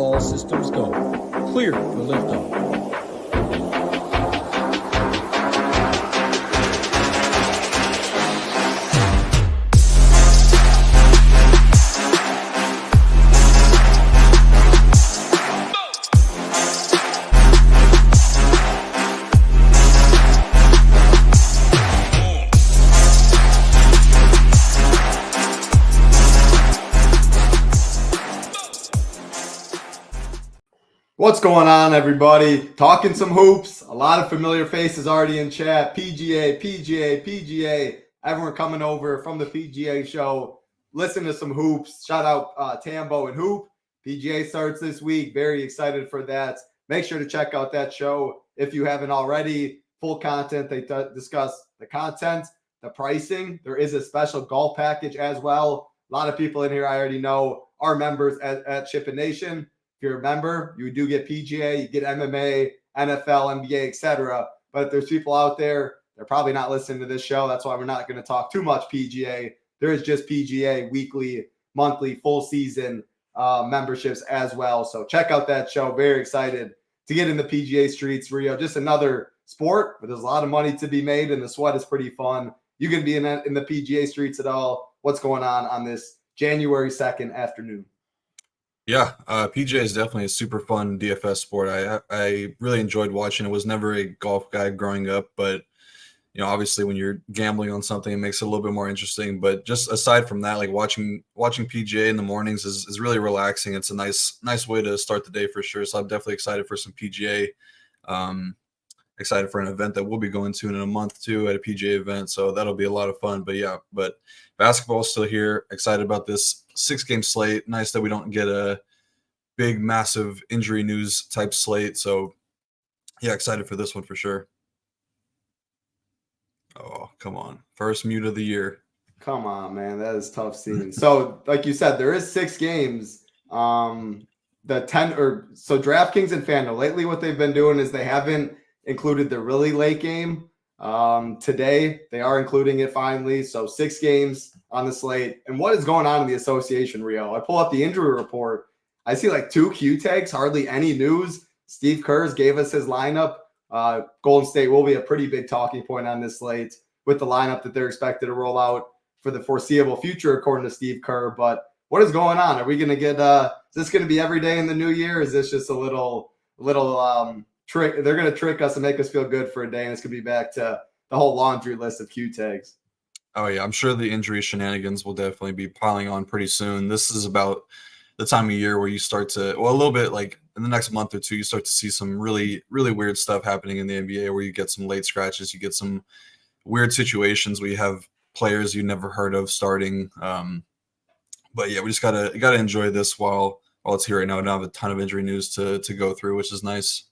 All systems go. Clear for liftoff. What's going on, everybody? Talking some hoops. A lot of familiar faces already in chat. PGA. Everyone coming over from the PGA show. Listen to some hoops. Shout out Tambo and Hoop. PGA starts this week. Very excited for that. Make sure to check out that show if you haven't already. Full content. They discuss the content, the pricing. There is a special golf package as well. A lot of people in here I already know are members at SHIPIT Nation. If you're a member, you do get PGA, you get MMA, NFL, NBA, etc. But if there's people out there, they're probably not listening to this show. That's why we're not going to talk too much PGA. There is just PGA weekly, monthly, full season memberships as well. So check out that show. Very excited to get in the PGA streets, Rio. Just another sport, but there's a lot of money to be made, and the sweat is pretty fun. You can be in the PGA streets at all. What's going on this January 2nd afternoon? Yeah, PGA is definitely a super fun DFS sport. I really enjoyed watching it. Was never a golf guy growing up, but obviously when you're gambling on something, it makes it a little bit more interesting. But just aside from that, like watching PGA in the mornings is really relaxing. It's a nice way to start the day for sure. So I'm definitely excited for some PGA. Excited for an event that we'll be going to in a month too at a PGA event. So that'll be a lot of fun. But basketball is still here. Excited about this 6-game slate. Nice that we don't get a big, massive injury news type slate. So yeah, excited for this one for sure. Oh, come on. First mute of the year. Come on, man. That is tough seeing. So like you said, there is 6 games. So DraftKings and FanDuel, lately what they've been doing is they haven't included the really late game. Today they are including it finally. So 6 games on the slate. And what is going on in the association, Rio? I pull up the injury report. I see like 2 Q tags, hardly any news. Steve Kerr gave us his lineup. Golden State will be a pretty big talking point on this slate with the lineup that they're expected to roll out for the foreseeable future, according to Steve Kerr. But what is going on? Are we going to get is this going to be every day in the new year? Is this just a little trick? They're going to trick us and make us feel good for a day, and it's going to be back to the whole laundry list of Q tags. Oh yeah, I'm sure the injury shenanigans will definitely be piling on pretty soon. This is about the time of year where you start to, a little bit like in the next month or two, you start to see some really, really weird stuff happening in the NBA where you get some late scratches, you get some weird situations where you have players you never heard of starting. But yeah, we just gotta enjoy this while it's here right now. I don't have a ton of injury news to go through, which is nice.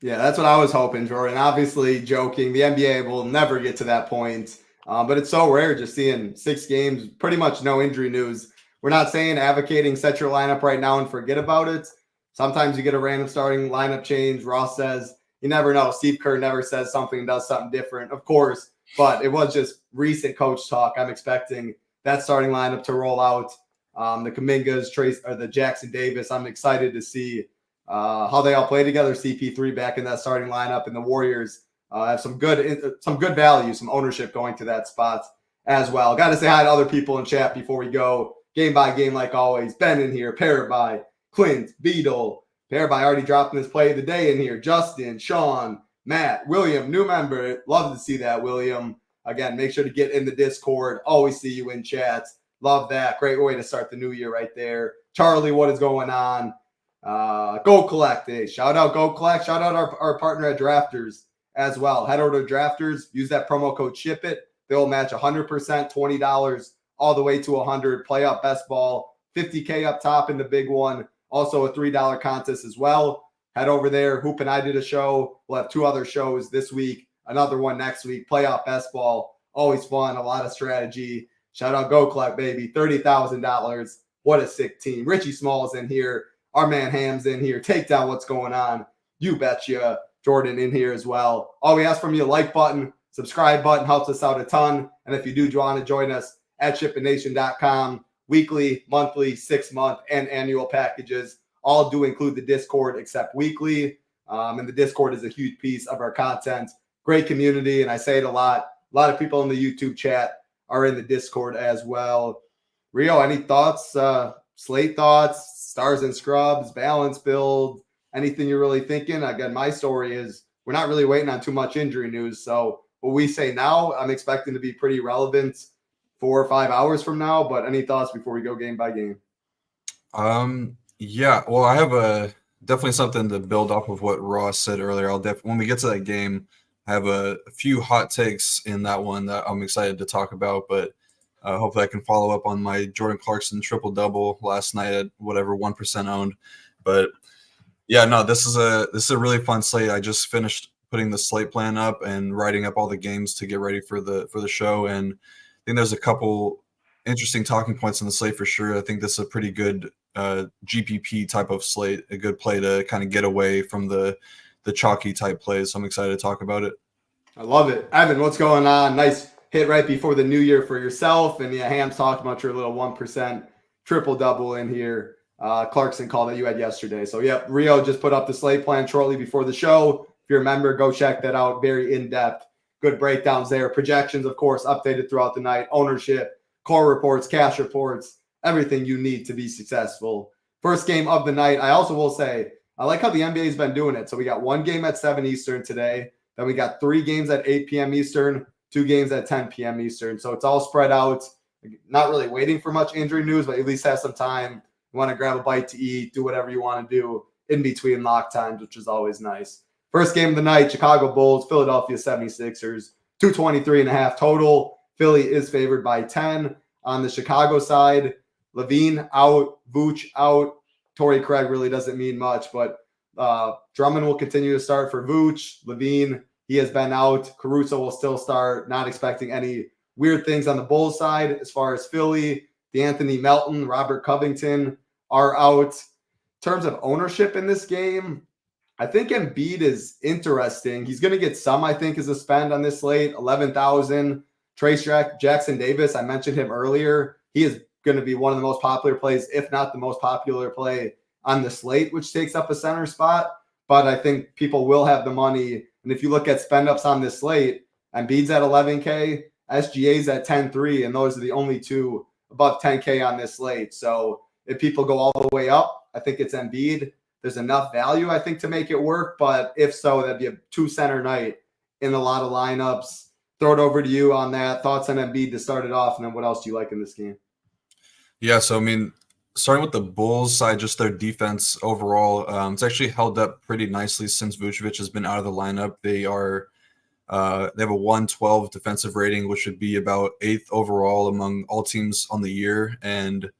Yeah, that's what I was hoping, Jordan. Obviously, joking. The NBA will never get to that point. But it's so rare just seeing 6 games, pretty much no injury news. We're not saying advocating set your lineup right now and forget about it. Sometimes you get a random starting lineup change. Ross says, you never know. Steve Kerr never says something and does something different, of course. But it was just recent coach talk. I'm expecting that starting lineup to roll out. The Kumingas, Trace, or the Jackson Davis. I'm excited to see how they all play together. CP3 back in that starting lineup, and the Warriors have some good value, some ownership going to that spot as well. Got to say hi to other people in chat before we go. Game by game, like always. Ben in here, paired by Clint, Beadle, paired by already dropping his play of the day in here. Justin, Sean, Matt, William, new member. Love to see that, William. Again, make sure to get in the Discord. Always see you in chats. Love that. Great way to start the new year right there. Charlie, what is going on? Go Collect. Hey, shout out Go Collect. Shout out our partner at Drafters as well. Head over to Drafters. Use that promo code SHIPIT. They'll match 100%, $20 all the way to 100. Play up best ball. $50K up top in the big one. Also a $3 contest as well. Head over there. Hoop and I did a show. We'll have 2 other shows this week. Another one next week. Playoff best ball. Always fun. A lot of strategy. Shout out Go Collect, baby. $30,000. What a sick team. Richie Small's in here. Our man Ham's in here. Take down what's going on. You betcha. Jordan in here as well. All we ask from you, like button, subscribe button helps us out a ton. And if you do want to join us at ShipItNation.com, weekly, monthly, 6-month, and annual packages all do include the Discord except weekly. And the Discord is a huge piece of our content. Great community. And I say it a lot. A lot of people in the YouTube chat are in the Discord as well. Rio, any thoughts? Slate thoughts, stars and scrubs, balance build, anything you're really thinking? Again, my story is we're not really waiting on too much injury news. So what we say now, I'm expecting to be pretty relevant 4 or 5 hours from now. But any thoughts before we go game by game? Yeah, well, I have definitely something to build off of what Ross said earlier. When we get to that game, I have a few hot takes in that one that I'm excited to talk about, but hopefully I can follow up on my Jordan Clarkson triple-double last night at whatever 1% owned. But yeah, no, this is a really fun slate. I just finished putting the slate plan up and writing up all the games to get ready for the show, and I think there's a couple interesting talking points in the slate for sure. I think this is a pretty good GPP type of slate, a good play to kind of get away from the chalky type plays. So I'm excited to talk about it. I love it. Evan, what's going on? Nice hit right before the new year for yourself. And yeah, Ham's talked about your little 1% triple-double in here. Clarkson call that you had yesterday. So yeah, Rio just put up the slate plan shortly before the show. If you remember, go check that out. Very in-depth, good breakdowns there. Projections, of course, updated throughout the night. Ownership, core reports, cash reports, everything you need to be successful. First game of the night. I also will say, I like how the NBA has been doing it. So we got one game at 7 Eastern today. Then we got 3 games at 8 p.m. Eastern, 2 games at 10 p.m. Eastern. So it's all spread out. Not really waiting for much injury news, but at least have some time. You want to grab a bite to eat, do whatever you want to do in between lock times, which is always nice. First game of the night, Chicago Bulls, Philadelphia 76ers, 223.5 total. Philly is favored by 10. On the Chicago side, Levine out, Vooch out. Torrey Craig really doesn't mean much, but Drummond will continue to start for Vooch. Levine, he has been out. Caruso will still start. Not expecting any weird things on the Bulls side. As far as Philly, D'Anthony Melton, Robert Covington are out. In terms of ownership in this game, I think Embiid is interesting. He's going to get some, I think, as a spend on this slate, 11,000. Trace Jackson Davis, I mentioned him earlier. He is going to be one of the most popular plays, if not the most popular play on the slate, which takes up a center spot. But I think people will have the money. And if you look at spend ups on this slate, Embiid's at 11K, SGA's at 10.3, and those are the only two above 10K on this slate. So if people go all the way up, I think it's Embiid. There's enough value, I think, to make it work. But if so, that'd be a 2-center night in a lot of lineups. Throw it over to you on that. Thoughts on Embiid to start it off, and then what else do you like in this game? Yeah, so I mean, starting with the Bulls side, just their defense overall, it's actually held up pretty nicely since Vucevic has been out of the lineup. They have a 112 defensive rating, which would be about 8th overall among all teams on the year. And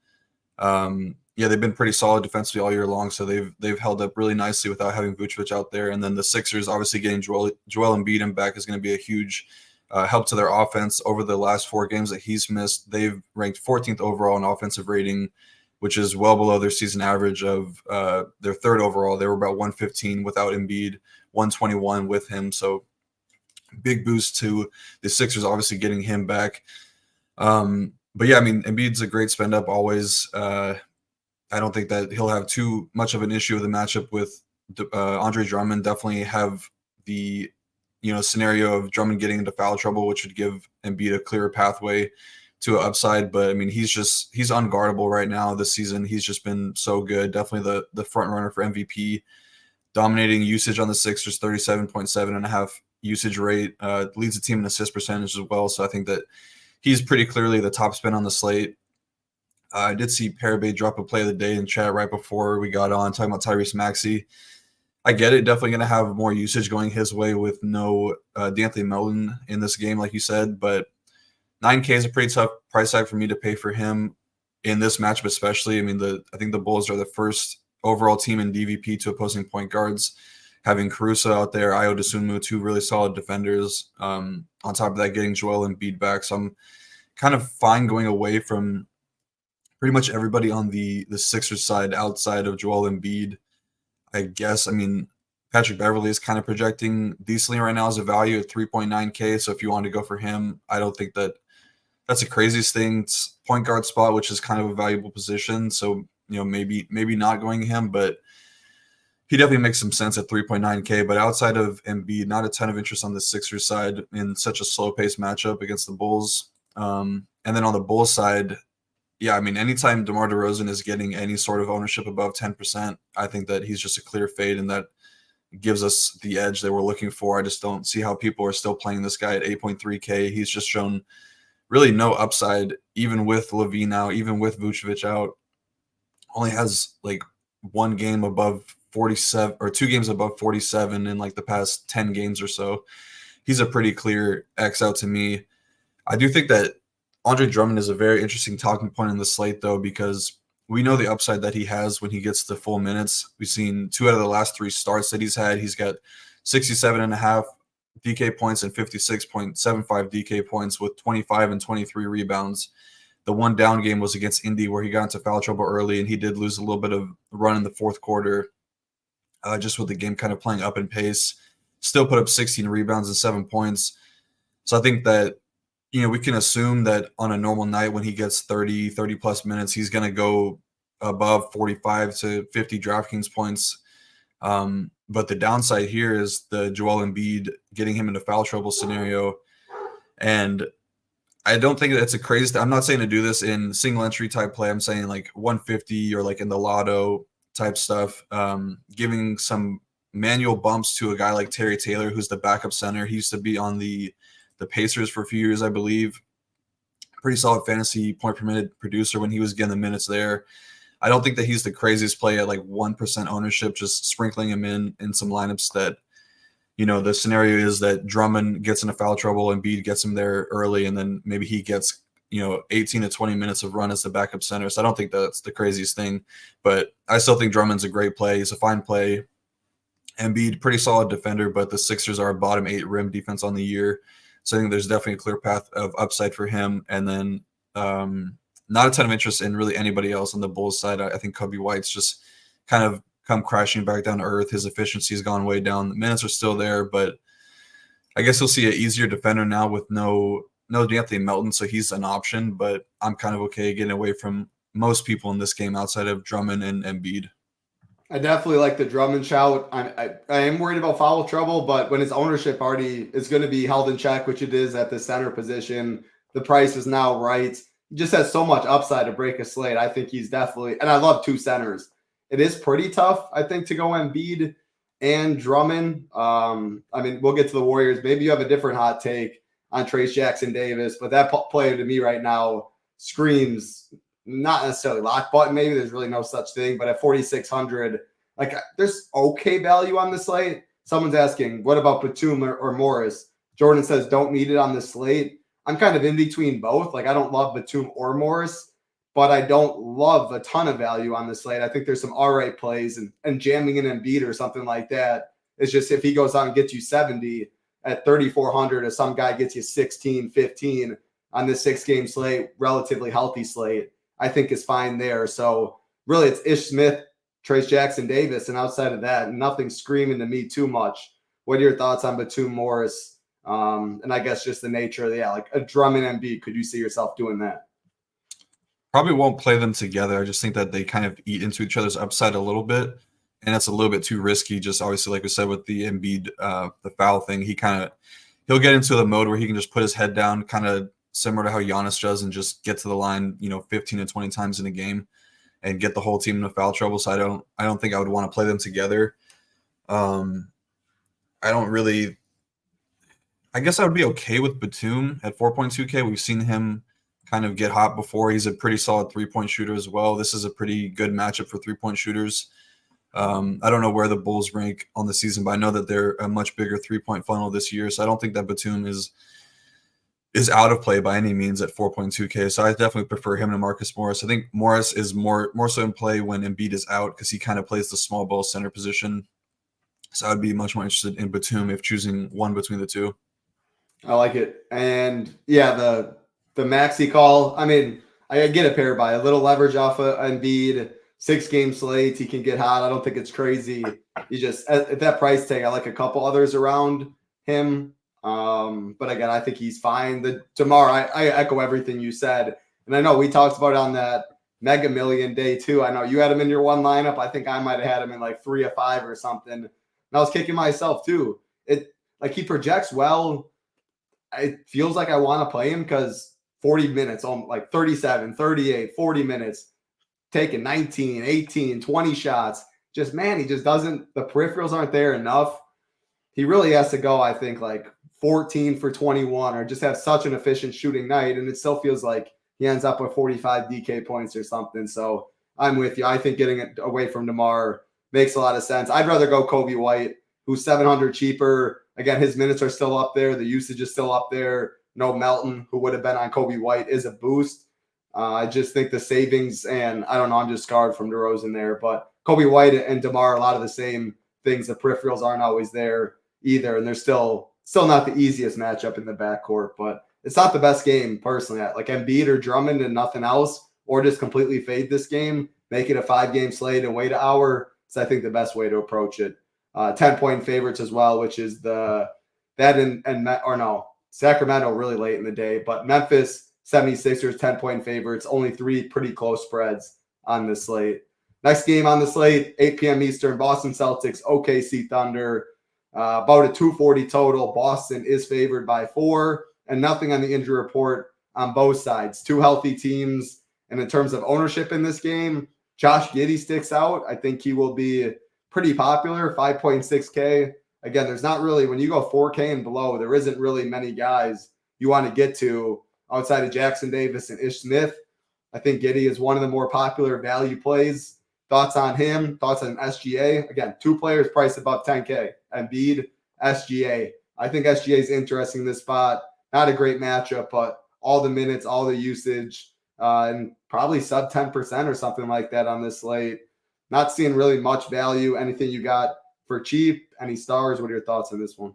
yeah, they've been pretty solid defensively all year long, so they've held up really nicely without having Vucevic out there. And then the Sixers, obviously getting Joel Embiid back is going to be a huge help to their offense. Over the last 4 games that he's missed, they've ranked 14th overall in offensive rating, which is well below their season average of their 3rd overall. They were about 115 without Embiid, 121 with him. So big boost to the Sixers, obviously getting him back. But yeah, I mean, Embiid's a great spend up always. I don't think that he'll have too much of an issue with the matchup with Andre Drummond. Definitely have the scenario of Drummond getting into foul trouble, which would give Embiid a clearer pathway to an upside. But I mean, he's unguardable right now this season. He's just been so good. Definitely the front runner for MVP. Dominating usage on the Sixers, 37.7.5 usage rate. Leads the team in assist percentage as well. So I think that he's pretty clearly the top spin on the slate. I did see Parabay drop a play of the day in chat right before we got on, talking about Tyrese Maxey. I get it. Definitely going to have more usage going his way with no D'Anthony Melton in this game, like you said. But 9K is a pretty tough price tag for me to pay for him in this matchup, especially. I mean, I think the Bulls are the first overall team in DVP to opposing point guards, having Caruso out there, Ayo Dosunmu, 2 really solid defenders. On top of that, getting Joel Embiid back. So I'm kind of fine going away from pretty much everybody on the Sixers side outside of Joel Embiid, I guess. I mean, Patrick Beverley is kind of projecting decently right now as a value at 3.9K. So if you want to go for him, I don't think that that's the craziest thing. It's point guard spot, which is kind of a valuable position. So maybe not going him, but he definitely makes some sense at 3.9K. But outside of Embiid, not a ton of interest on the Sixers side in such a slow-paced matchup against the Bulls. And then on the Bulls side, yeah, I mean, anytime DeMar DeRozan is getting any sort of ownership above 10%, I think that he's just a clear fade, and that gives us the edge that we're looking for. I just don't see how people are still playing this guy at 8.3K. He's just shown really no upside, even with LaVine out, even with Vucevic out. Only has like one game above 47 or 2 games above 47 in like the past 10 games or so. He's a pretty clear X out to me. I do think that Andre Drummond is a very interesting talking point in the slate, though, because we know the upside that he has when he gets the full minutes. We've seen 2 out of the last 3 starts that he's had. He's got 67.5 DK points and 56.75 DK points with 25 and 23 rebounds. The one down game was against Indy where he got into foul trouble early, and he did lose a little bit of run in the fourth quarter, just with the game kind of playing up in pace. Still put up 16 rebounds and 7 points. So I think that, we can assume that on a normal night when he gets 30 plus minutes, he's going to go above 45 to 50 DraftKings points. But the downside here is the Joel Embiid getting him into foul trouble scenario. And I don't think that's a crazy. I'm not saying to do this in single entry type play. I'm saying like 150 or like in the lotto type stuff, giving some manual bumps to a guy like Terry Taylor, who's the backup center. He used to be on the Pacers for a few years, I believe. Pretty solid fantasy point per minute producer when he was getting the minutes there. I don't think that he's the craziest play at like 1% ownership, just sprinkling him in some lineups that, the scenario is that Drummond gets into foul trouble and Embiid gets him there early, and then maybe he gets, 18 to 20 minutes of run as the backup center. So I don't think that's the craziest thing, but I still think Drummond's a great play. He's a fine play. Embiid, pretty solid defender, but the Sixers are a bottom 8 rim defense on the year. So I think there's definitely a clear path of upside for him. And then not a ton of interest in really anybody else on the Bulls side. I think Kobe White's just kind of come crashing back down to earth. His efficiency has gone way down. The minutes are still there, but I guess you'll see an easier defender now with no D'Anthony Melton, so he's an option. But I'm kind of okay getting away from most people in this game outside of Drummond and Embiid. I definitely like the Drummond shout. I am worried about foul trouble, but when his ownership already is going to be held in check, which it is at the center position, the price is now right. He just has so much upside to break a slate. I think he's definitely, and I love 2 centers. It is pretty tough, I think, to go Embiid and Drummond. We'll get to the Warriors. Maybe you have a different hot take on Trayce Jackson-Davis, but that player to me right now screams not necessarily lock button. Maybe there's really no such thing, but at 4,600, like there's okay value on the slate. Someone's asking, what about Batum or Morris? Jordan says, don't need it on the slate. I'm kind of in between both. Like I don't love Batum or Morris, but I don't love a ton of value on the slate. I think there's some all right plays and jamming in Embiid or something like that. It's just if he goes out and gets you 70 at 3,400 or some guy gets you 16, 15 on this 6-game slate, relatively healthy slate, I think is fine there. So really it's Ish Smith, Trayce Jackson-Davis, and outside of that, nothing screaming to me too much. What are your thoughts on Batum, Morris? And I guess just the nature of like a Drummond Embiid. Could you see yourself doing that? Probably won't play them together. I just think that they kind of eat into each other's upside a little bit, and it's a little bit too risky. Just obviously, like we said with the Embiid, the foul thing, he'll get into the mode where he can just put his head down, kind of similar to how Giannis does, and just get to the line, 15 to 20 times in a game and get the whole team into foul trouble. So I don't think I would want to play them together. I guess I would be okay with Batum at 4.2K. We've seen him kind of get hot before. He's a pretty solid 3-point shooter as well. This is a pretty good matchup for 3-point shooters. I don't know where the Bulls rank on the season, but I know that they're a much bigger 3-point funnel this year. So I don't think that Batum is out of play by any means at 4.2K. So I definitely prefer him to Marcus Morris. I think Morris is more so in play when Embiid is out because he kind of plays the small ball center position. So I'd be much more interested in Batum if choosing one between the two. I like it. And yeah, the maxi call, I get a pair by a little leverage off of Embiid, 6-game slate. He can get hot. I don't think it's crazy. You just, at that price tag, I like a couple others around him. But again, I think he's fine. The DeMar, I echo everything you said. And I know we talked about it on that Mega Million day 2. I know you had him in your one lineup. I think I might have had him in like 3 of 5 or something. And I was kicking myself too. It like he projects well. It feels like I want to play him because 40 minutes on like 37, 38, 40 minutes, taking 19, 18, 20 shots. Just, man, he just doesn't, the peripherals aren't there enough. He really has to go, I think, like 14 for 21 or just have such an efficient shooting night. And it still feels like he ends up with 45 DK points or something. So I'm with you. I think getting it away from DeMar makes a lot of sense. I'd rather go Kobe White, who's 700 cheaper. Again, his minutes are still up there. The usage is still up there. No Melton, who would have been on Kobe White, is a boost. I just think the savings, and I don't know, I'm just scarred from DeRozan there. But Kobe White and DeMar, a lot of the same things. The peripherals aren't always there either, and they're still not the easiest matchup in the backcourt. But it's not the best game, personally. Like Embiid or Drummond and nothing else, or just completely fade this game, make it a 5-game slate and wait an hour. It's, I think, the best way to approach it. 10-point favorites as well, which is Sacramento really late in the day. But Memphis 76ers 10-point favorites, only 3 pretty close spreads on this slate. Next game on the slate, 8 p.m. Eastern, Boston Celtics, OKC Thunder. About a 240 total. Boston is favored by 4, and nothing on the injury report on both sides. 2 healthy teams. And in terms of ownership in this game, Josh Giddey sticks out. I think he will be pretty popular, 5.6K. Again, there's not really, when you go 4K and below, there isn't really many guys you want to get to outside of Jackson Davis and Ish Smith. I think Giddey is one of the more popular value plays. Thoughts on him? Thoughts on SGA? Again, 2 players priced above 10K. Embiid, SGA. I think SGA is interesting in this spot. Not a great matchup, but all the minutes, all the usage, and probably sub 10% or something like that on this slate. Not seeing really much value. Anything you got for cheap? Any stars? What are your thoughts on this one?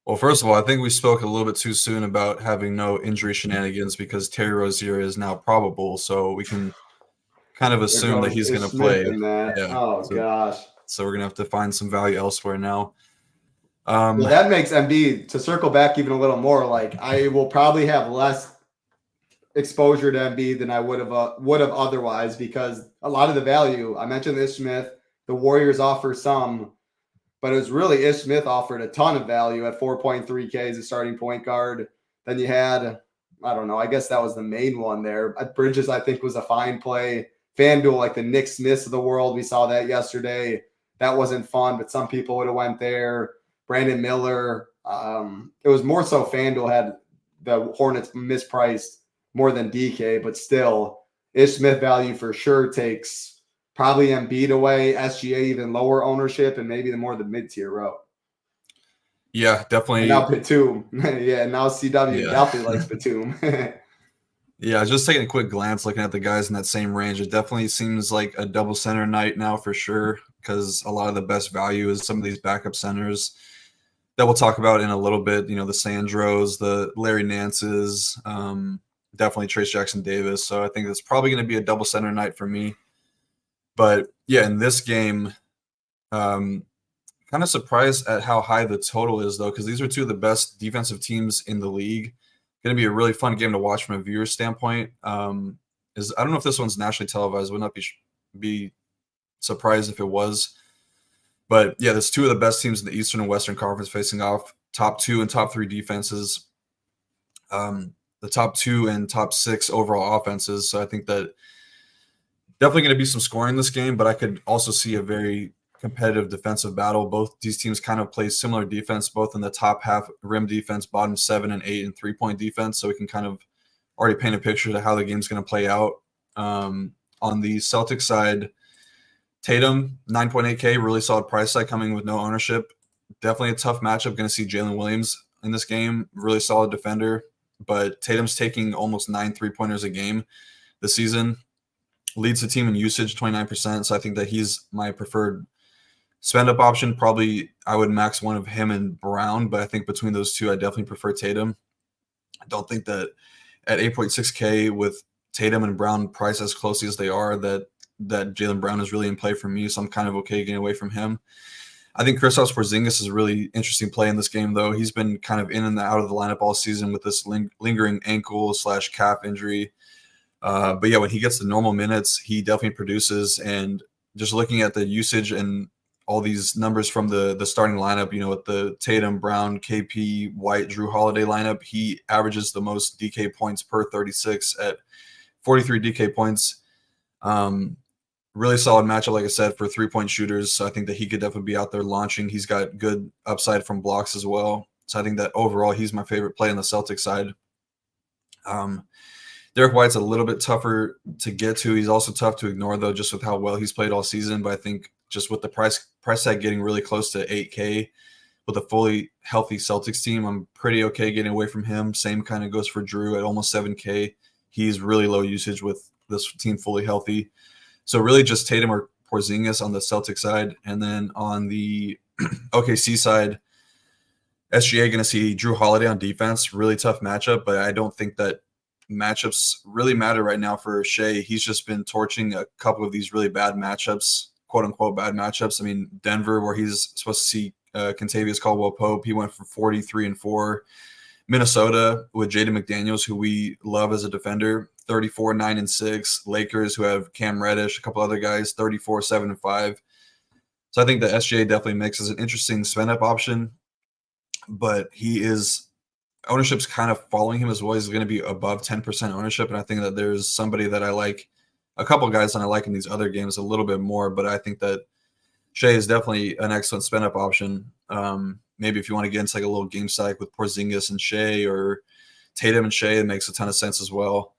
Well, first of all, I think we spoke a little bit too soon about having no injury shenanigans because Terry Rozier is now probable, so we can kind of assume that he's going to play. Yeah. Gosh. So we're going to have to find some value elsewhere now. Well, that makes Embiid, to circle back even a little more, like I will probably have less exposure to Embiid than I would have otherwise, because a lot of the value, I mentioned Ish Smith, the Warriors offer some, but it was really Ish Smith offered a ton of value at 4.3K as a starting point guard. Then you had, I don't know, I guess that was the main one there. Bridges, I think, was a fine play. FanDuel, like the Nick Smiths of the world, we saw that yesterday. That wasn't fun, but some people would have went there. Brandon Miller. It was more so FanDuel had the Hornets mispriced more than DK, but still, Ish Smith value for sure takes probably Embiid away, SGA even lower ownership, and maybe the mid-tier route. Yeah, definitely. And now Batum. Yeah, now CW definitely likes Batum. Yeah, just taking a quick glance, looking at the guys in that same range, it definitely seems like a double center night now for sure, because a lot of the best value is some of these backup centers that we'll talk about in a little bit. You know, the Sandros, the Larry Nances, definitely Trace Jackson Davis. So I think that's probably going to be a double center night for me. But yeah, in this game, kind of surprised at how high the total is, though, because these are 2 of the best defensive teams in the league. Going to be a really fun game to watch from a viewer standpoint. I don't know if this one's nationally televised. Would not be surprised if it was. But yeah, there's 2 of the best teams in the Eastern and Western Conference facing off. Top 2 and top 3 defenses. The top 2 and top 6 overall offenses. So I think that definitely going to be some scoring in this game, but I could also see a very competitive defensive battle. Both these teams kind of play similar defense, both in the top half rim defense, bottom 7 and 8 and 3-point defense. So we can kind of already paint a picture to how the game's going to play out. On the Celtics side, Tatum, 9.8K, really solid price tag coming with no ownership. Definitely a tough matchup. Going to see Jalen Williams in this game, really solid defender. But Tatum's taking almost 9 3-pointers a game this season. Leads the team in usage, 29%. So I think that he's my preferred spend-up option. Probably I would max one of him and Brown, but I think between those 2, I definitely prefer Tatum. I don't think that at 8.6K with Tatum and Brown priced as closely as they are, that Jaylen Brown is really in play for me, so I'm kind of okay getting away from him. I think Kristaps Porzingis is a really interesting play in this game, though. He's been kind of in and out of the lineup all season with this lingering ankle/calf injury. But yeah, when he gets the normal minutes, he definitely produces. And just looking at the usage and all these numbers from the starting lineup, with the Tatum, Brown, KP, White, Drew Holiday lineup, he averages the most DK points per 36 at 43 DK points. Really solid matchup, like I said, for 3-point shooters. So I think that he could definitely be out there launching. He's got good upside from blocks as well. So I think that overall he's my favorite play on the Celtics side. Derek White's a little bit tougher to get to. He's also tough to ignore, though, just with how well he's played all season. But I think just with the price tag getting really close to $8K with a fully healthy Celtics team, I'm pretty okay getting away from him. Same kind of goes for Drew at almost $7K. He's really low usage with this team fully healthy. So really just Tatum or Porzingis on the Celtics side. And then on the OKC side, SGA going to see Drew Holiday on defense. Really tough matchup, but I don't think that matchups really matter right now for Shea. He's just been torching a couple of these really bad matchups, quote unquote bad matchups. I mean, Denver, where he's supposed to see Kentavious Caldwell-Pope, he went for 43-4. Minnesota with Jaden McDaniels, who we love as a defender, 34-9-6. Lakers, who have Cam Reddish, a couple other guys, 34-7-5. So I think the SGA definitely makes as an interesting spend up option, but ownership's kind of following him as well. He's going to be above 10% ownership, and I think that there's somebody that I like, a couple guys that I like in these other games a little bit more, but I think that Shea is definitely an excellent spend up option. Maybe if you want to get into like a little game stack with Porzingis and Shea or Tatum and Shea, it makes a ton of sense as well.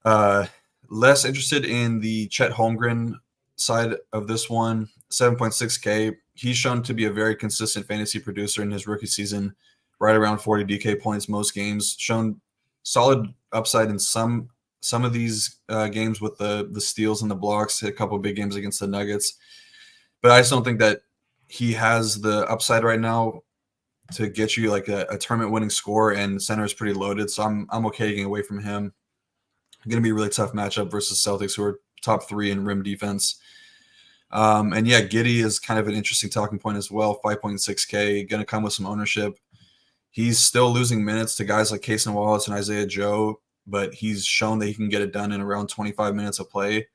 Less interested in the Chet Holmgren side of this one, 7.6K. He's shown to be a very consistent fantasy producer in his rookie season, right around 40 DK points most games. Shown solid upside in some of these games with the steals and the blocks. Hit a couple of big games against the Nuggets, but I just don't think that he has the upside right now to get you like a tournament winning score, and center is pretty loaded. So I'm okay getting away from him. Going to be a really tough matchup versus Celtics, who are top 3 in rim defense. And yeah, Giddey is kind of an interesting talking point as well. 5.6K, going to come with some ownership. He's still losing minutes to guys like Cason Wallace and Isaiah Joe, but he's shown that he can get it done in around 25 minutes of play.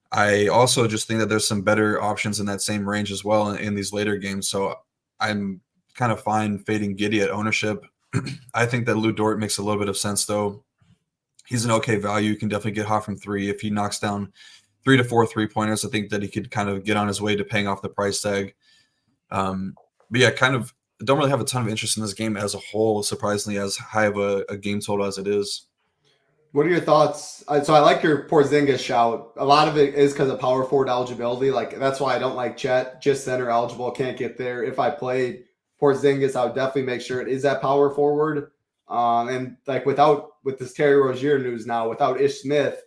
I also just think that there's some better options in that same range as well in these later games. So I'm kind of fine fading Giddey at ownership. I think that Lou Dort makes a little bit of sense, though. He's an okay value. You can definitely get hot from 3. If he knocks down 3 to 4 3-pointers, I think that he could kind of get on his way to paying off the price tag. But yeah, kind of don't really have a ton of interest in this game as a whole, surprisingly, as high of a game total as it is. What are your thoughts? So I like your Porzingis shout. A lot of it is because of power forward eligibility. Like that's why I don't like Chet, just center eligible, can't get there. If I played Porzingis, I would definitely make sure it is that power forward. And like with this Terry Rozier news now, without Ish Smith,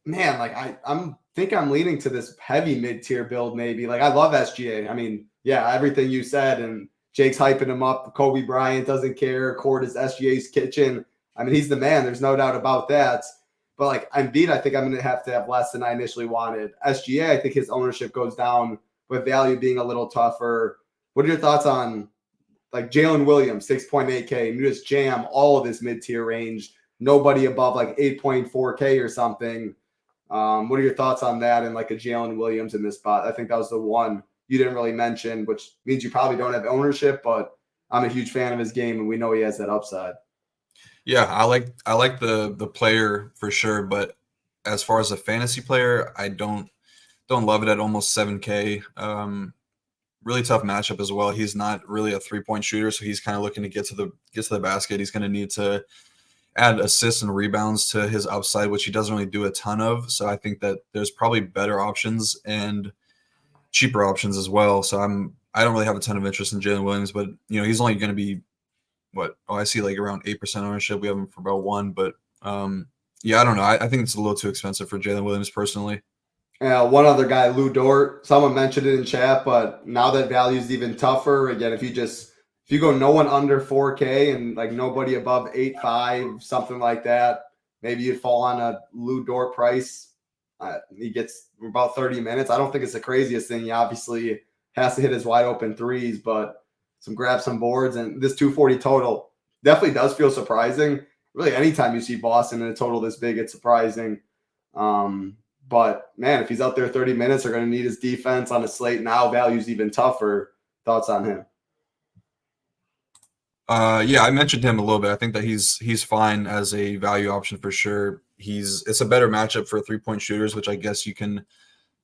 man, like I'm leaning to this heavy mid-tier build maybe. Like I love SGA. I mean, yeah, everything you said, and Jake's hyping him up. Kobe Bryant doesn't care. Court is SGA's kitchen. I mean, he's the man. There's no doubt about that. But like Embiid, I think I'm going to have less than I initially wanted. SGA, I think his ownership goes down with value being a little tougher. What are your thoughts on like Jalen Williams, 6.8K? You just jam all of this mid-tier range. Nobody above like 8.4K or something. What are your thoughts on that and like a Jalen Williams in this spot? I think that was the one you didn't really mention, which means you probably don't have ownership, but I'm a huge fan of his game, and we know he has that upside. Yeah, I like the player for sure, but as far as a fantasy player, I don't love it at almost 7K. Really tough matchup as well. He's not really a 3-point shooter, so he's kind of looking to get to the basket. He's going to need to add assists and rebounds to his upside, which he doesn't really do a ton of. So I think that there's probably better options and cheaper options as well. So I don't really have a ton of interest in Jalen Williams, but he's only going to be I see like around 8% ownership. We have him for about 1, but yeah, I don't know. I think it's a little too expensive for Jalen Williams personally. One other guy, Lou Dort. Someone mentioned it in chat, but now that value is even tougher. Again, if you go no one under 4K and like nobody above 8.5, something like that, maybe you'd fall on a Lou Dort price. He gets about 30 minutes. I don't think it's the craziest thing. He obviously has to hit his wide open threes, but grab some boards, and this 240 total definitely does feel surprising. really anytime you see Boston in a total this big, it's surprising. But man, if he's out there 30 minutes, they're going to need his defense on a slate now. Value's even tougher. Thoughts on him? Yeah, I mentioned him a little bit. I think that he's fine as a value option for sure. It's a better matchup for 3-point shooters, which I guess you can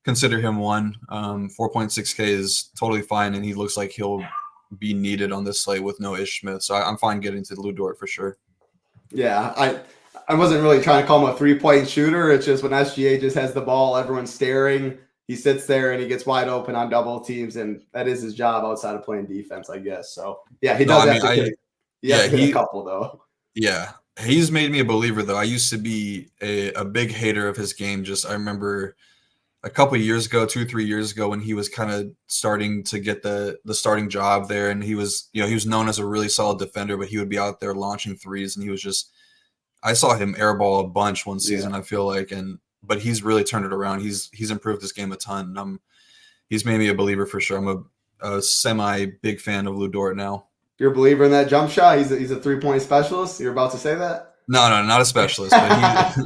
consider him one. 4.6K is totally fine, and he looks like he'll be needed on this slate with no Ish Smith. So I'm fine getting to Lou Dort for sure. Yeah, I wasn't really trying to call him a 3-point shooter. It's just when SGA just has the ball, everyone's staring. He sits there and he gets wide open on double teams, and that is his job outside of playing defense, I guess. So yeah, he does have to hit a couple though. Yeah, he's made me a believer though. I used to be a big hater of his game. I remember a couple of years ago, 2-3 years ago, when he was kind of starting to get the starting job there, and he was known as a really solid defender, but he would be out there launching threes, and he was just. I saw him airball a bunch one season. I feel like, but he's really turned it around. He's improved his game a ton. He's made me a believer for sure. I'm a semi big fan of Lou Dort now. You're a believer in that jump shot? He's a 3-point specialist? You're about to say that? No, not a specialist, but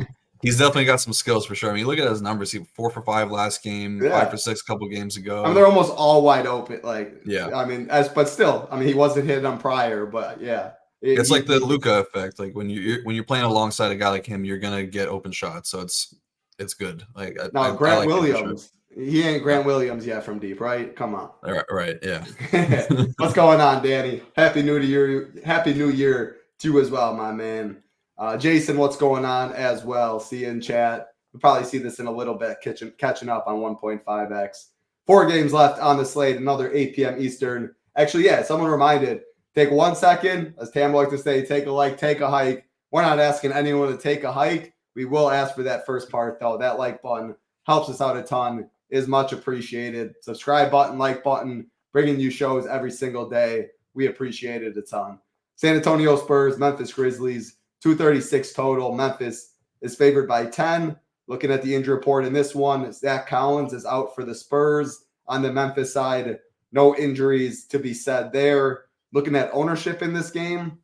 he's definitely got some skills for sure. I mean, look at his numbers. He 4 for 5 last game, 5 for 6 a couple games ago. I mean, they're almost all wide open. Yeah. I mean, but still, I mean, he wasn't hitting them prior, but yeah. It's like the Luka effect. Like when you're playing alongside a guy like him, you're gonna get open shots. So it's good. Like Grant Williams. He ain't Grant Williams yet from deep, right? Come on. Right. Yeah. What's going on, Danny? Happy New Year to you as well, my man. Jason, what's going on as well? See you in chat. We'll probably see this in a little bit, catching up on 1.5x. 4 games left on the slate, another 8 p.m. Eastern. Actually, yeah, someone reminded, take 1 second, as Tambo like to say, take a like, take a hike. We're not asking anyone to take a hike. We will ask for that first part, though. That like button helps us out a ton, is much appreciated. Subscribe button, like button, bringing you shows every single day. We appreciate it a ton. San Antonio Spurs, Memphis Grizzlies, 236 total. Memphis is favored by 10. Looking at the injury report in this one, Zach Collins is out for the Spurs. On the Memphis side, no injuries to be said there. Looking at ownership in this game,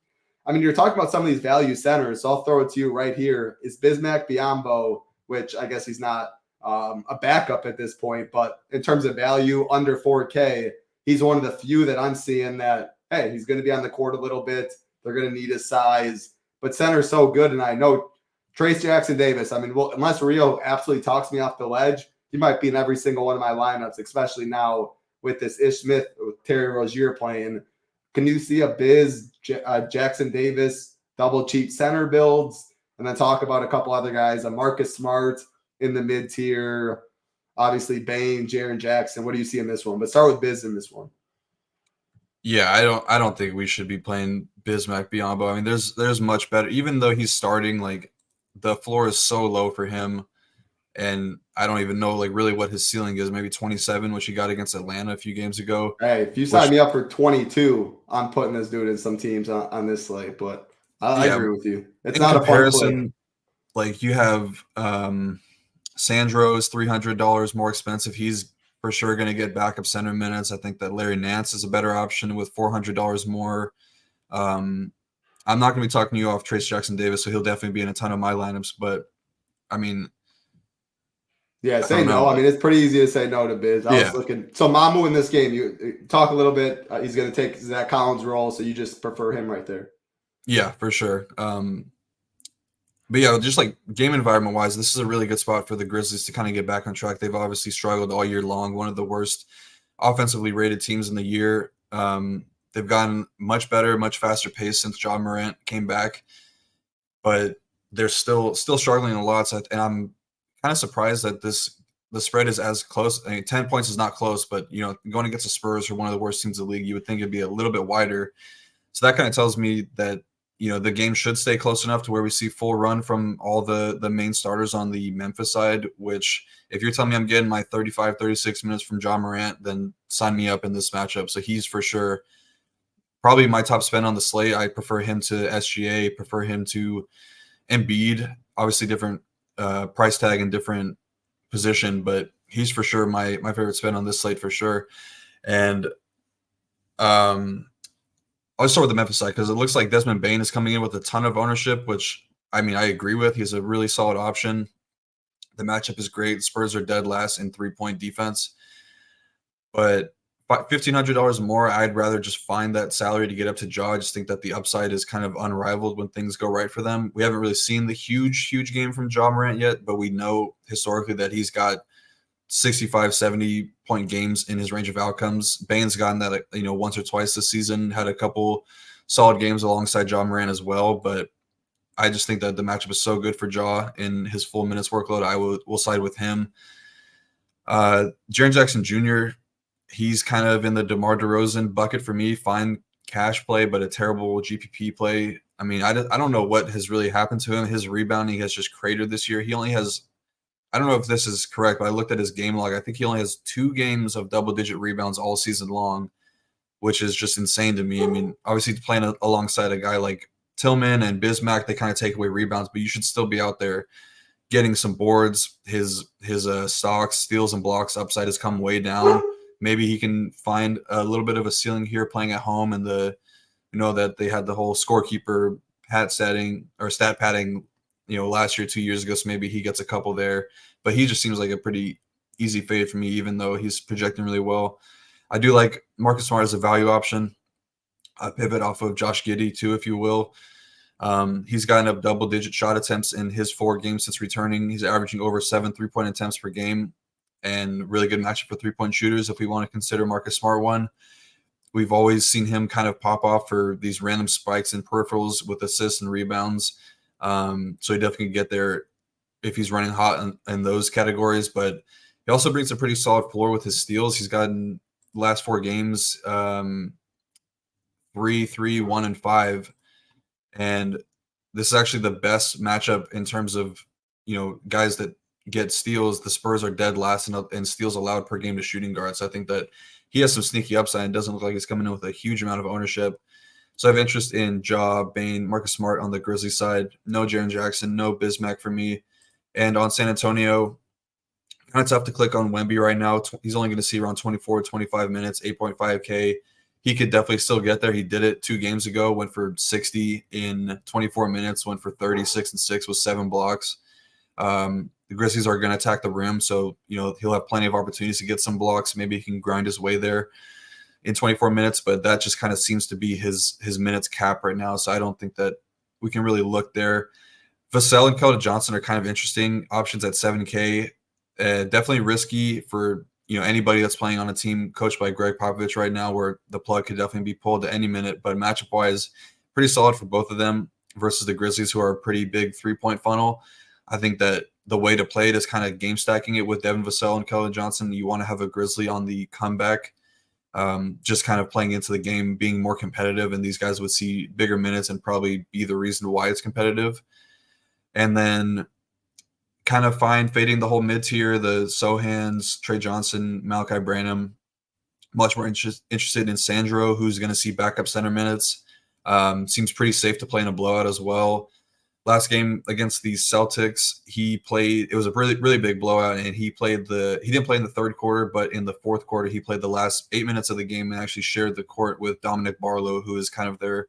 I mean, you're talking about some of these value centers, so I'll throw it to you right here. Is Bismack Biyombo, which I guess he's not a backup at this point, but in terms of value, under 4K, he's one of the few that I'm seeing that, hey, he's going to be on the court a little bit. They're going to need his size. But center's so good, and I know Trace Jackson-Davis, I mean, well, unless Rio absolutely talks me off the ledge, he might be in every single one of my lineups, especially now with this Ish Smith, with Terry Rozier playing. Can you see a Jackson-Davis double cheap center builds? And then talk about a couple other guys, a Marcus Smart in the mid-tier, obviously Bane, Jaren Jackson. What do you see in this one? But start with Biz in this one. Yeah, I don't think we should be playing Bismack Biyombo. I mean, there's much better. Even though he's starting, like the floor is so low for him, and I don't even know like really what his ceiling is. Maybe 27, which he got against Atlanta a few games ago. Hey, if you sign me up for 22, I'm putting this dude in some teams on this slate. But I agree with you. It's not comparison, a fun play. Like you have Sandro's $300 more expensive. He's for sure going to get backup center minutes. I think that Larry Nance is a better option with $400 more. I'm not going to be talking you off Trace Jackson-Davis, so he'll definitely be in a ton of my lineups. But I mean, yeah, say no. I mean, it's pretty easy to say no to Biz. I was looking. So Mamu in this game, you talk a little bit. He's going to take Zach Collins' role, so you just prefer him right there. Yeah, for sure. But yeah, just like game environment wise, this is a really good spot for the Grizzlies to kind of get back on track. They've obviously struggled all year long. One of the worst offensively rated teams in the year. They've gotten much better, much faster pace since Ja Morant came back, but they're still struggling a lot. And I'm kind of surprised that the spread is as close. I mean, 10 points is not close, but going against the Spurs, who are one of the worst teams in the league, you would think it'd be a little bit wider. So that kind of tells me that the game should stay close enough to where we see full run from all the main starters on the Memphis side, which if you're telling me I'm getting my 35, 36 minutes from Ja Morant, then sign me up in this matchup. So he's for sure probably my top spend on the slate. I prefer him to SGA, prefer him to Embiid, obviously different price tag and different position, but he's for sure my favorite spend on this slate for sure. And I'll start with the Memphis side because it looks like Desmond Bane is coming in with a ton of ownership, which I mean I agree with. He's a really solid option. The matchup is great. Spurs are dead last in 3-point defense, but $1,500 more, I'd rather just find that salary to get up to Ja. I just think that the upside is kind of unrivaled when things go right for them. We haven't really seen the huge game from Ja Morant yet, but we know historically that he's got 65, 70 point games in his range of outcomes. Bane's gotten that, once or twice this season, had a couple solid games alongside Ja Morant as well. But I just think that the matchup is so good for Ja in his full minutes workload. I will side with him. Jaren Jackson Jr., he's kind of in the DeMar DeRozan bucket for me. Fine cash play, but a terrible GPP play. I mean, I don't know what has really happened to him. His rebounding has just cratered this year. He only has, I don't know if this is correct, but I looked at his game log. I think he only has 2 games of double-digit rebounds all season long, which is just insane to me. I mean, obviously playing alongside a guy like Tillman and Bismack, they kind of take away rebounds, but you should still be out there getting some boards. His stocks, steals, and blocks upside has come way down. Maybe he can find a little bit of a ceiling here playing at home, and that they had the whole scorekeeper stat padding, last year, 2 years ago. So maybe he gets a couple there, but he just seems like a pretty easy fade for me, even though he's projecting really well. I do like Marcus Smart as a value option. A pivot off of Josh Giddey too, if you will. He's gotten up double-digit shot attempts in his 4 games since returning. He's averaging over 7 3-point attempts per game, and really good matchup for 3-point shooters if we want to consider Marcus Smart one. We've always seen him kind of pop off for these random spikes and peripherals with assists and rebounds. So he definitely can get there if he's running hot in those categories. But he also brings a pretty solid floor with his steals. He's gotten the last 4 games 3, 1, and 5. And this is actually the best matchup in terms of, guys that get steals. The Spurs are dead last in steals allowed per game to shooting guards. So I think that he has some sneaky upside and doesn't look like he's coming in with a huge amount of ownership. So I have interest in Ja, Bane, Marcus Smart on the Grizzlies side. No Jaren Jackson, no Bismack for me. And on San Antonio, kind of tough to click on Wemby right now. He's only going to see around 24, 25 minutes, 8.5K. He could definitely still get there. He did it 2 games ago, went for 60 in 24 minutes, went for 36 and 6 with 7 blocks. The Grizzlies are going to attack the rim, so he'll have plenty of opportunities to get some blocks. Maybe he can grind his way there in 24 minutes, but that just kind of seems to be his minutes cap right now. So I don't think that we can really look there. Vassell and Keldon Johnson are kind of interesting options at 7K. Definitely risky for anybody that's playing on a team coached by Greg Popovich right now, where the plug could definitely be pulled at any minute. But matchup wise, pretty solid for both of them versus the Grizzlies, who are a pretty big 3-point funnel. I think that the way to play it is kind of game stacking it with Devin Vassell and Keldon Johnson. You want to have a Grizzly on the comeback, just kind of playing into the game, being more competitive, and these guys would see bigger minutes and probably be the reason why it's competitive. And then kind of fading the whole mid-tier, the Sohans, Trey Johnson, Malachi Branham. Much more interested in Sandro, who's going to see backup center minutes. Seems pretty safe to play in a blowout as well. Last game against the Celtics, he played. It was a really, really big blowout, and he didn't play in the third quarter, but in the fourth quarter, he played the last 8 minutes of the game and actually shared the court with Dominic Barlow, who is kind of their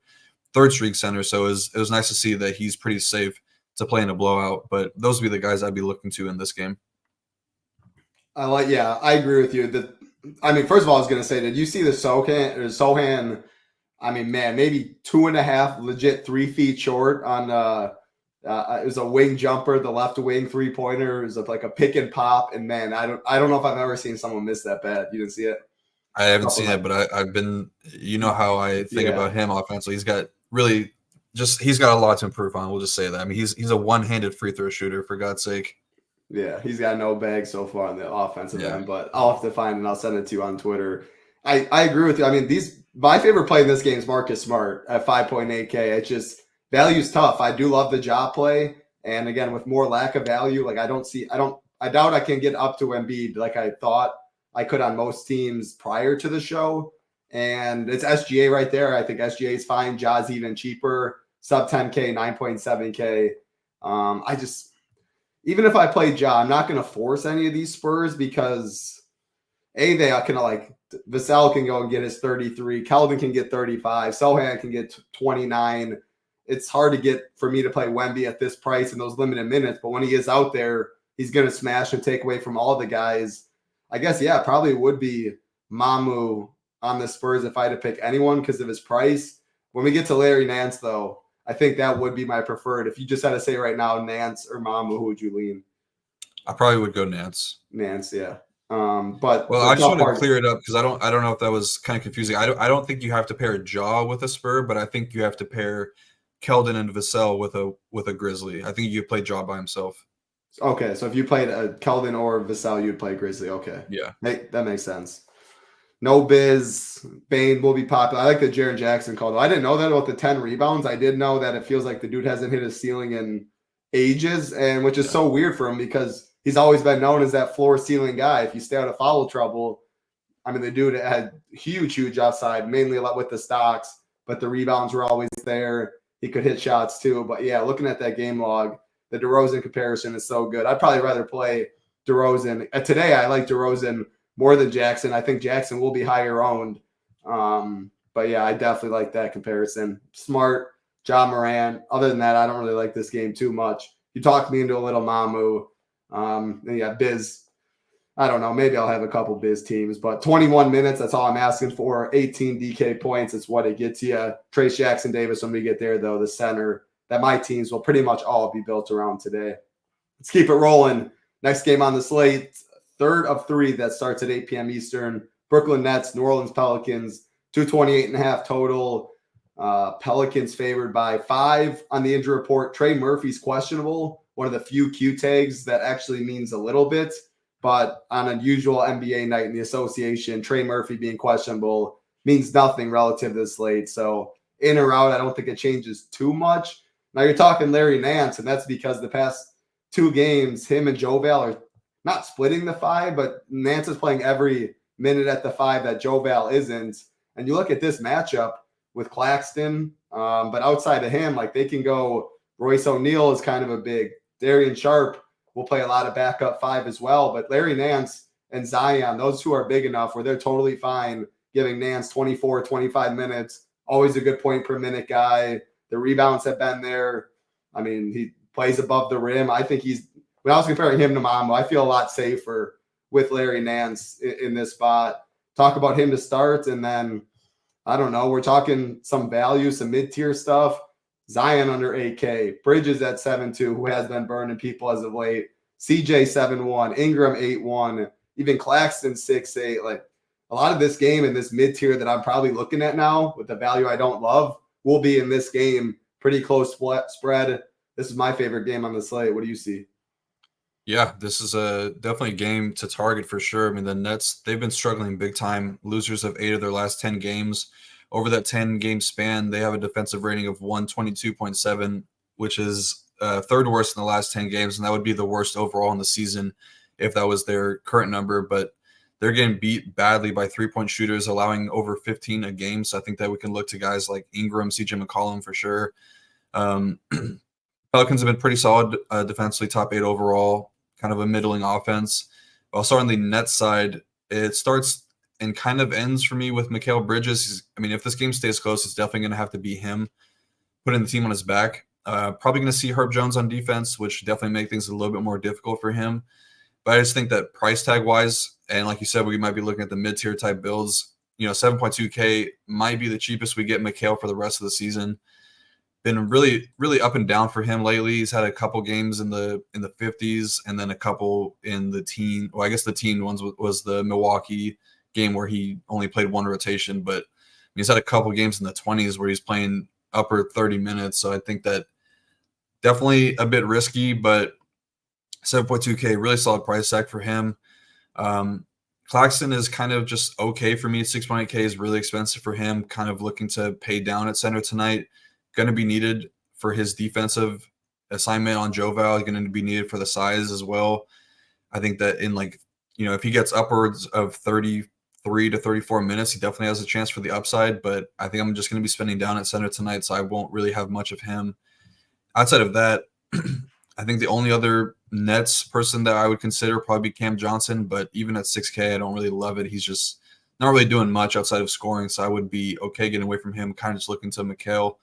third string center. So it was nice to see that he's pretty safe to play in a blowout. But those would be the guys I'd be looking to in this game. I agree with you. First of all, I was going to say, did you see the Sohan? I mean, man, maybe 2.5 legit 3 feet short on it was a wing jumper, the left wing 3-pointer. It was like a pick and pop. And man, I don't know if I've ever seen someone miss that bad. You didn't see it? I haven't seen it, but I've been, how I think about him offensively. He's got a lot to improve on. We'll just say that. I mean, he's a one-handed free throw shooter, for God's sake. Yeah, he's got no bag so far on the offensive end, but I'll have to find it and I'll send it to you on Twitter. I agree with you. I mean, my favorite play in this game is Marcus Smart at 5.8K. It's just value's tough. I do love the job play, and again, with more lack of value, like I doubt I can get up to Embiid like I thought I could on most teams prior to the show. And it's SGA right there. I think SGA is fine. Ja's even cheaper, sub 10K, 9.7K. Even if I play Ja, I'm not going to force any of these Spurs because they kind of Vassell can go and get his 33. Keldon can get 35. Sohan can get 29. It's hard to get for me to play Wemby at this price in those limited minutes. But when he is out there, he's going to smash and take away from all the guys. I guess, yeah, probably would be Mamu on the Spurs if I had to pick anyone because of his price. When we get to Larry Nance, though, I think that would be my preferred. If you just had to say right now, Nance or Mamu, who would you lean? I probably would go Nance. Nance, yeah. But well, I just want to clear it up because I don't know if that was kind of confusing. I don't think you have to pair Jaw with a Spur, but I think you have to pair Keldon and Vassell with a Grizzly. I think you play Jaw by himself. Okay, so if you played Keldon or Vassell, you'd play Grizzly. Okay, yeah, that makes sense. No Biz, Bane will be popular. I like the Jaren Jackson call, though. I didn't know that about the 10 rebounds. I did know that it feels like the dude hasn't hit his ceiling in ages, and which is so weird for him because he's always been known as that floor ceiling guy. If you stay out of foul trouble, I mean, the dude had huge upside, mainly a lot with the stocks, but the rebounds were always there. He could hit shots too. But yeah, looking at that game log, the DeRozan comparison is so good. I'd probably rather play DeRozan. Today, I like DeRozan more than Jackson. I think Jackson will be higher owned. But yeah, I definitely like that comparison. Smart, Ja Morant. Other than that, I don't really like this game too much. You talked me into a little Mamu. And yeah, Biz. I don't know. Maybe I'll have a couple Biz teams, but 21 minutes, that's all I'm asking for. 18 DK points is what it gets you. Trace Jackson Davis, when we get there, though, the center that my teams will pretty much all be built around today. Let's keep it rolling. Next game on the slate, third of three that starts at 8 p.m. Eastern. Brooklyn Nets, New Orleans Pelicans, 228.5 total. Pelicans favored by 5 on the injury report. Trey Murphy's questionable. One of the few Q tags that actually means a little bit. But on a usual NBA night in the association, Trey Murphy being questionable means nothing relative to the slate. So in or out, I don't think it changes too much. Now you're talking Larry Nance, and that's because the past 2 games, him and Joval are not splitting the 5, but Nance is playing every minute at the 5 that Joval isn't. And you look at this matchup with Claxton, but outside of him, like they can go. Royce O'Neal is kind of a big. Darian Sharp will play a lot of backup 5 as well. But Larry Nance and Zion, those two are big enough where they're totally fine giving Nance 24, 25 minutes. Always a good point per minute guy. The rebounds have been there. I mean, he plays above the rim. I think when I was comparing him to Mambo, I feel a lot safer with Larry Nance in this spot. Talk about him to start, and then, I don't know, we're talking some value, some mid-tier stuff. Zion under 8K, Bridges at 7.2, who has been burning people as of late. CJ 7.1, Ingram 8.1, even Claxton 6.8. Like a lot of this game in this mid-tier that I'm probably looking at now with the value I don't love will be in this game. Pretty close spread. This is my favorite game on the slate. What do you see? Yeah, this is definitely a game to target for sure. I mean, the Nets, they've been struggling big time. Losers of 8 of their last 10 games. Over that 10-game span, they have a defensive rating of 122.7, which is third worst in the last 10 games, and that would be the worst overall in the season if that was their current number. But they're getting beat badly by three-point shooters, allowing over 15 a game. So I think that we can look to guys like Ingram, CJ McCollum for sure. Pelicans have been pretty solid defensively, top 8 overall, kind of a middling offense. Also on the Nets side, it starts and kind of ends for me with Mikal Bridges. I mean, if this game stays close, it's definitely going to have to be him putting the team on his back. Probably going to see Herb Jones on defense, which definitely make things a little bit more difficult for him. But I just think that price tag wise, and like you said, we might be looking at the mid-tier type builds. 7.2K might be the cheapest we get Mikal for the rest of the season. Been really, really up and down for him lately. He's had a couple games in the 50s and then a couple in the teen. Well, I guess the teen ones was the Milwaukee game where he only played 1 rotation, but he's had a couple games in the 20s where he's playing upper 30 minutes. So I think that definitely a bit risky, but 7.2K, really solid price tag for him. Claxton is kind of just okay for me. 6.8K is really expensive for him, kind of looking to pay down at center tonight. Going to be needed for his defensive assignment on Joval. Going to be needed for the size as well. I think that if he gets upwards of 33 to 34 minutes, he definitely has a chance for the upside, but I think I'm just going to be spending down at center tonight, so I won't really have much of him. Outside of that, I think the only other Nets person that I would consider probably be Cam Johnson, but even at 6K, I don't really love it. He's just not really doing much outside of scoring, so I would be okay getting away from him, kind of just looking to Mikal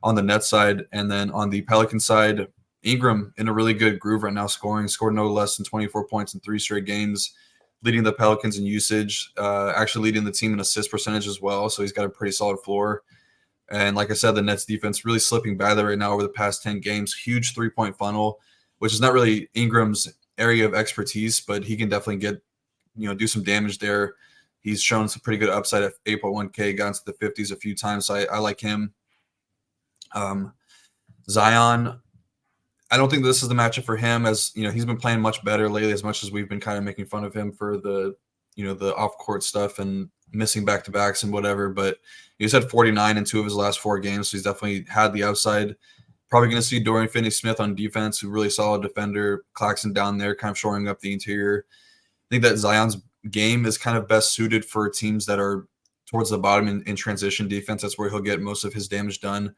on the net side. And then on the Pelican side, Ingram in a really good groove right now, scored no less than 24 points in 3 straight games, leading the Pelicans in usage, actually leading the team in assist percentage as well. So he's got a pretty solid floor. And like I said, the Nets defense really slipping badly right now over the past 10 games. Huge 3-point funnel, which is not really Ingram's area of expertise, but he can definitely get, do some damage there. He's shown some pretty good upside at 8.1K, got into the 50s a few times. So I like him. Zion, I don't think this is the matchup for him, as he's been playing much better lately, as much as we've been kind of making fun of him for the off-court stuff and missing back-to-backs and whatever. But he's had 49 in 2 of his last 4 games, so he's definitely had the upside. Probably going to see Dorian Finney-Smith on defense, who's a really solid defender. Claxton down there, kind of shoring up the interior. I think that Zion's game is kind of best suited for teams that are towards the bottom in transition defense. That's where he'll get most of his damage done.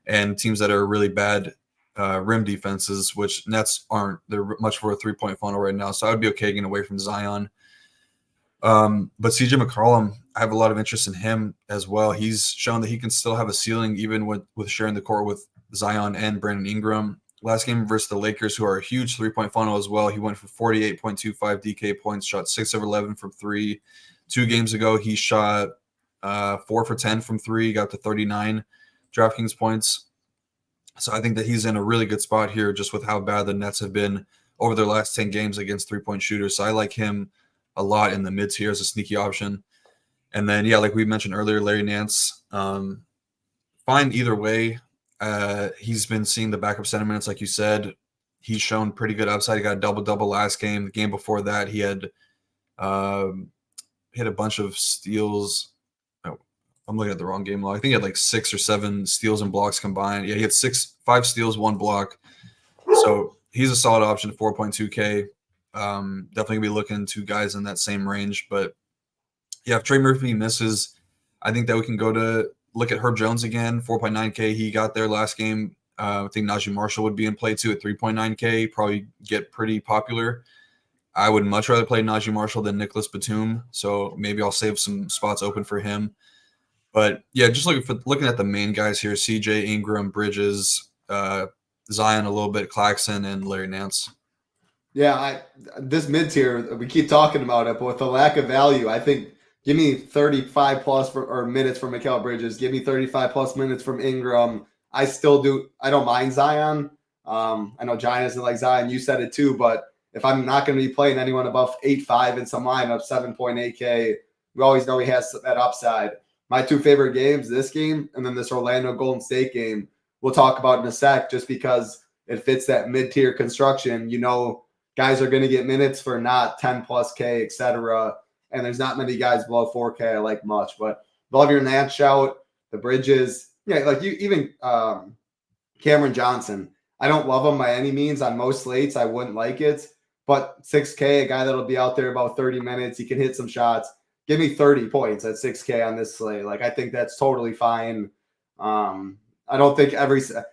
And teams that are really bad rim defenses, which Nets aren't. They're much for a 3-point funnel right now, so I would be okay getting away from Zion. But CJ McCollum, I have a lot of interest in him as well. He's shown that he can still have a ceiling even with sharing the court with Zion and Brandon Ingram. Last game versus the Lakers, who are a huge 3-point funnel as well, he went for 48.25 DK points, shot 6 of 11 from 3. 2 games ago, he shot 4 for 10 from 3, got to 39 DraftKings points. So I think that he's in a really good spot here just with how bad the Nets have been over their last 10 games against 3-point shooters. So I like him a lot in the mid-tier as a sneaky option. And then, like we mentioned earlier, Larry Nance, fine either way. He's been seeing the backup center minutes, like you said. He's shown pretty good upside. He got a double-double last game. The game before that, he had hit a bunch of steals. Oh, I'm looking at the wrong game log. I think he had like 6 or 7 steals and blocks combined. Yeah, he had 5 steals, 1 block. So he's a solid option at 4.2K. Definitely gonna be looking to guys in that same range. But yeah, if Trey Murphy misses, I think that we can go to look at Herb Jones again, 4.9K. He got there last game. I think Najee Marshall would be in play too at 3.9K. Probably get pretty popular. I would much rather play Najee Marshall than Nicholas Batum, so maybe I'll save some spots open for him. But yeah, just looking at the main guys here: CJ, Ingram, Bridges, Zion a little bit, Claxton, and Larry Nance. Yeah, this mid-tier, we keep talking about it, but with the lack of value, I think give me 35 plus minutes from Mikal Bridges. Give me 35 plus minutes from Ingram. I don't mind Zion. I know Giant isn't like Zion. You said it too, but if I'm not going to be playing anyone above 8.5 in some lineup, 7.8K, we always know he has that upside. My 2 favorite games, this game and then this Orlando Golden State game, we'll talk about in a sec just because it fits that mid-tier construction. Guys are going to get minutes for not 10 plus K, etc. And there's not many guys below 4K I like much. But love your Nance shout, the Bridges. Yeah, like even Cameron Johnson. I don't love him by any means. On most slates, I wouldn't like it. But 6K, a guy that'll be out there about 30 minutes. He can hit some shots. Give me 30 points at 6K on this slate. Like, I think that's totally fine. I don't think if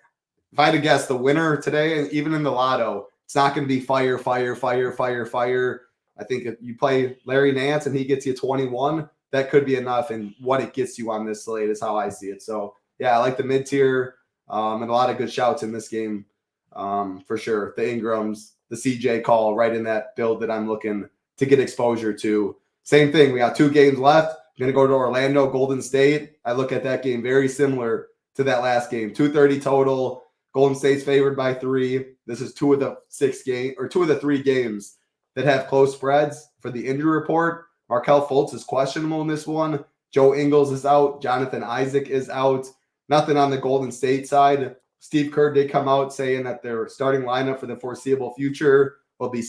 I had to guess the winner today, even in the lotto, it's not going to be fire. I think if you play Larry Nance and he gets you 21, that could be enough. And what it gets you on this slate is how I see it. So, yeah, I like the mid-tier and a lot of good shouts in this game for sure. The Ingrams, the CJ call right in that build that I'm looking to get exposure to. Same thing. We got 2 games left. I'm going to go to Orlando, Golden State. I look at that game very similar to that last game. 230 total. Golden State's favored by 3. This is 2 of the 3 games that have close spreads. For the injury report, Markelle Fultz is questionable in this one. Joe Ingles is out. Jonathan Isaac is out. Nothing on the Golden State side. Steve Kerr did come out saying that their starting lineup for the foreseeable future will be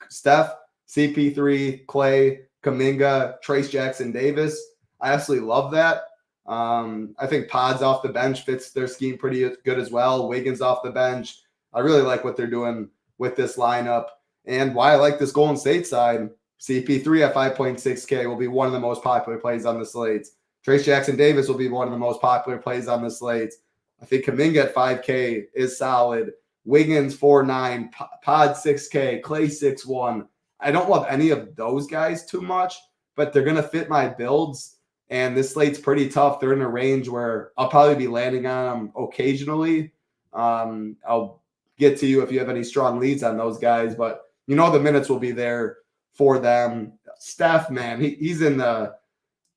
Steph, CP3, Clay, Kuminga, Trace Jackson Davis. I absolutely love that. I think Pods off the bench fits their scheme pretty good as well. Wiggins off the bench. I really like what they're doing with this lineup. And why I like this Golden State side, CP3 at 5.6K will be one of the most popular plays on the slates. Trace Jackson Davis will be one of the most popular plays on the slates. I think Kuminga at 5K is solid. Wiggins 4.9, Pod 6K, Clay 6.1. I don't love any of those guys too much, but they're going to fit my builds. And this slate's pretty tough. They're in a range where I'll probably be landing on them occasionally. I'll get to you if you have any strong leads on those guys, but the minutes will be there for them. Steph, man, he's in the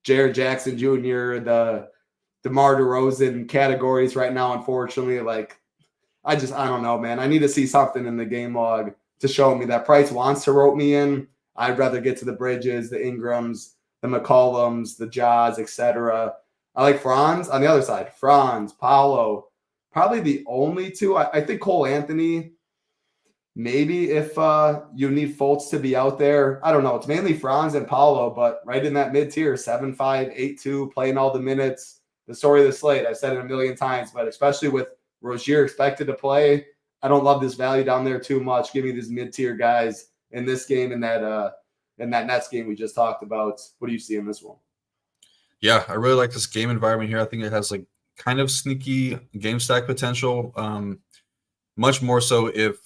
Jared Jackson Jr., the DeMar DeRozan categories right now, unfortunately. Like, I don't know, man. I need to see something in the game log to show me that Price wants to rope me in. I'd rather get to the Bridges, the Ingrams, the McCollums, the Jaws, etc. I like Franz on the other side. Franz, Paolo, probably the only two. I think Cole Anthony, maybe if you need Fultz to be out there. I don't know. It's mainly Franz and Paolo, but right in that mid-tier, 7-5, 8-2, playing all the minutes. The story of the slate, I've said it a million times, but especially with Rozier expected to play, I don't love this value down there too much. Give me these mid-tier guys in this game and that Nets game we just talked about. What do you see in this one? Yeah, I really like this game environment here. I think it has like kind of sneaky game stack potential. Much more so if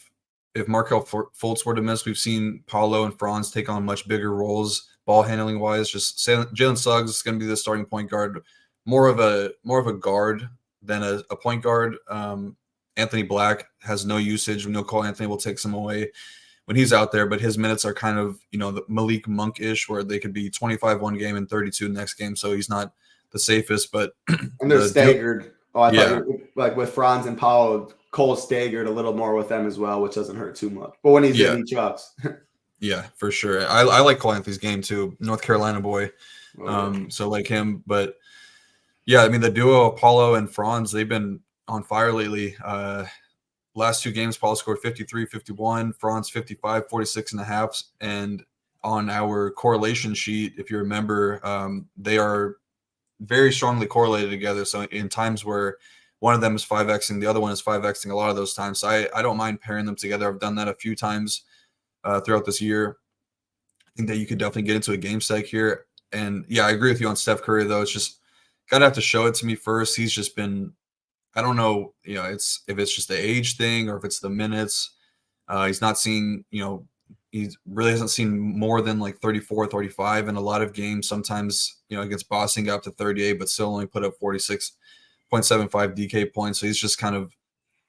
Markelle Fultz were to miss. We've seen Paolo and Franz take on much bigger roles, ball handling wise. Just Jalen Suggs is going to be the starting point guard, more of a guard than a point guard. Anthony Black has no usage. We know Cole Anthony will take some away when he's out there, but his minutes are kind of, the Malik Monk-ish, where they could be 25 one game and 32 the next game. So he's not the safest, but and they're staggered. Thought like with Franz and Paolo, Cole staggered a little more with them as well, which doesn't hurt too much. But when he's in, he chucks. Yeah, for sure. I like Cole Anthony's game too. North Carolina boy. So like him. But yeah, I mean, the duo Apollo and Franz, they've been on fire lately. Last two games, Paul scored 53, 51, Franz 55, 46 and a half. And on our correlation sheet, if you remember, they are very strongly correlated together. So in times where one of them is 5Xing, the other one is 5Xing a lot of those times. So I don't mind pairing them together. I've done that a few times throughout this year. I think that you could definitely get into a game stack here. And yeah, I agree with you on Steph Curry, though. It's just got to have to show it to me first. He's just been, I don't know, if it's just the age thing or if it's the minutes. He's not seeing, he really hasn't seen more than like 34, 35 in a lot of games. Sometimes, against Boston got up to 38, but still only put up 46.75 DK points. So he's just kind of.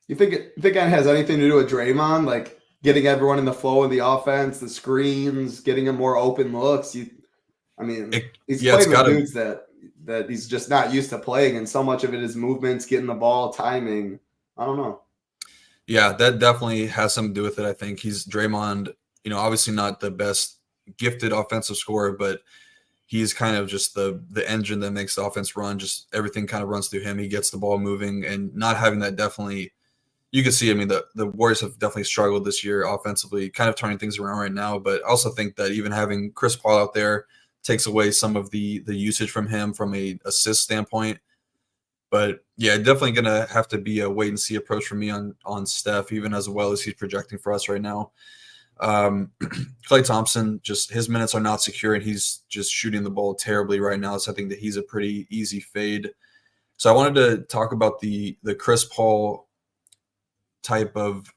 You think it has anything to do with Draymond, like getting everyone in the flow of the offense, the screens, getting him more open looks? He's playing with dudes that he's just not used to playing, and so much of it is movements, getting the ball, timing. I don't know. Yeah, that definitely has something to do with it. I think he's Draymond, obviously not the best gifted offensive scorer, but he's kind of just the engine that makes the offense run. Just everything kind of runs through him. He gets the ball moving, and not having that definitely, you can see, the Warriors have definitely struggled this year offensively, kind of turning things around right now. But I also think that even having Chris Paul out there takes away some of the usage from him from a assist standpoint. But yeah, definitely going to have to be a wait and see approach from me on Steph, even as well as he's projecting for us right now. Klay Thompson, just his minutes are not secure, and he's just shooting the ball terribly right now. So I think that he's a pretty easy fade. So I wanted to talk about the Chris Paul type of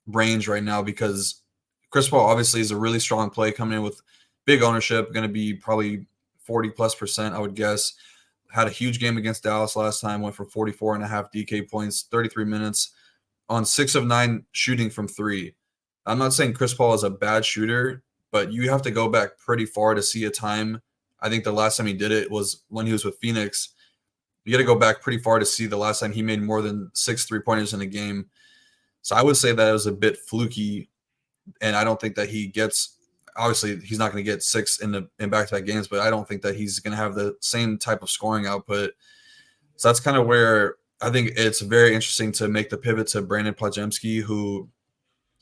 range right now, because Chris Paul obviously is a really strong play coming in with big ownership, going to be probably 40+%, I would guess. Had a huge game against Dallas last time, went for 44.5 DK points, 33 minutes on 6 of 9 shooting from three. I'm not saying Chris Paul is a bad shooter, but you have to go back pretty far to see a time. I think the last time he did it was when he was with Phoenix. You got to go back pretty far to see the last time he made more than 6 3-pointers in a game. So I would say that it was a bit fluky, and I don't think that he gets. Obviously, he's not going to get 6 in back-to-back games, but I don't think that he's going to have the same type of scoring output. So that's kind of where I think it's very interesting to make the pivot to Brandon Podziemski, who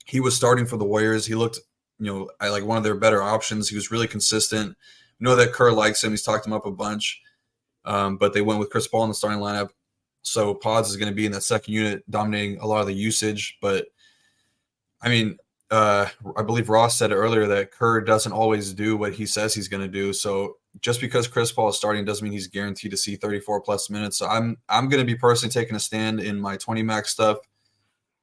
he was starting for the Warriors. He looked, like one of their better options. He was really consistent. We know that Kerr likes him. He's talked him up a bunch, but they went with Chris Paul in the starting lineup. So Pods is going to be in that second unit, dominating a lot of the usage. But, I believe Ross said earlier that Kerr doesn't always do what he says he's going to do. So just because Chris Paul is starting doesn't mean he's guaranteed to see 34+ minutes. So I'm going to be personally taking a stand in my 20 max stuff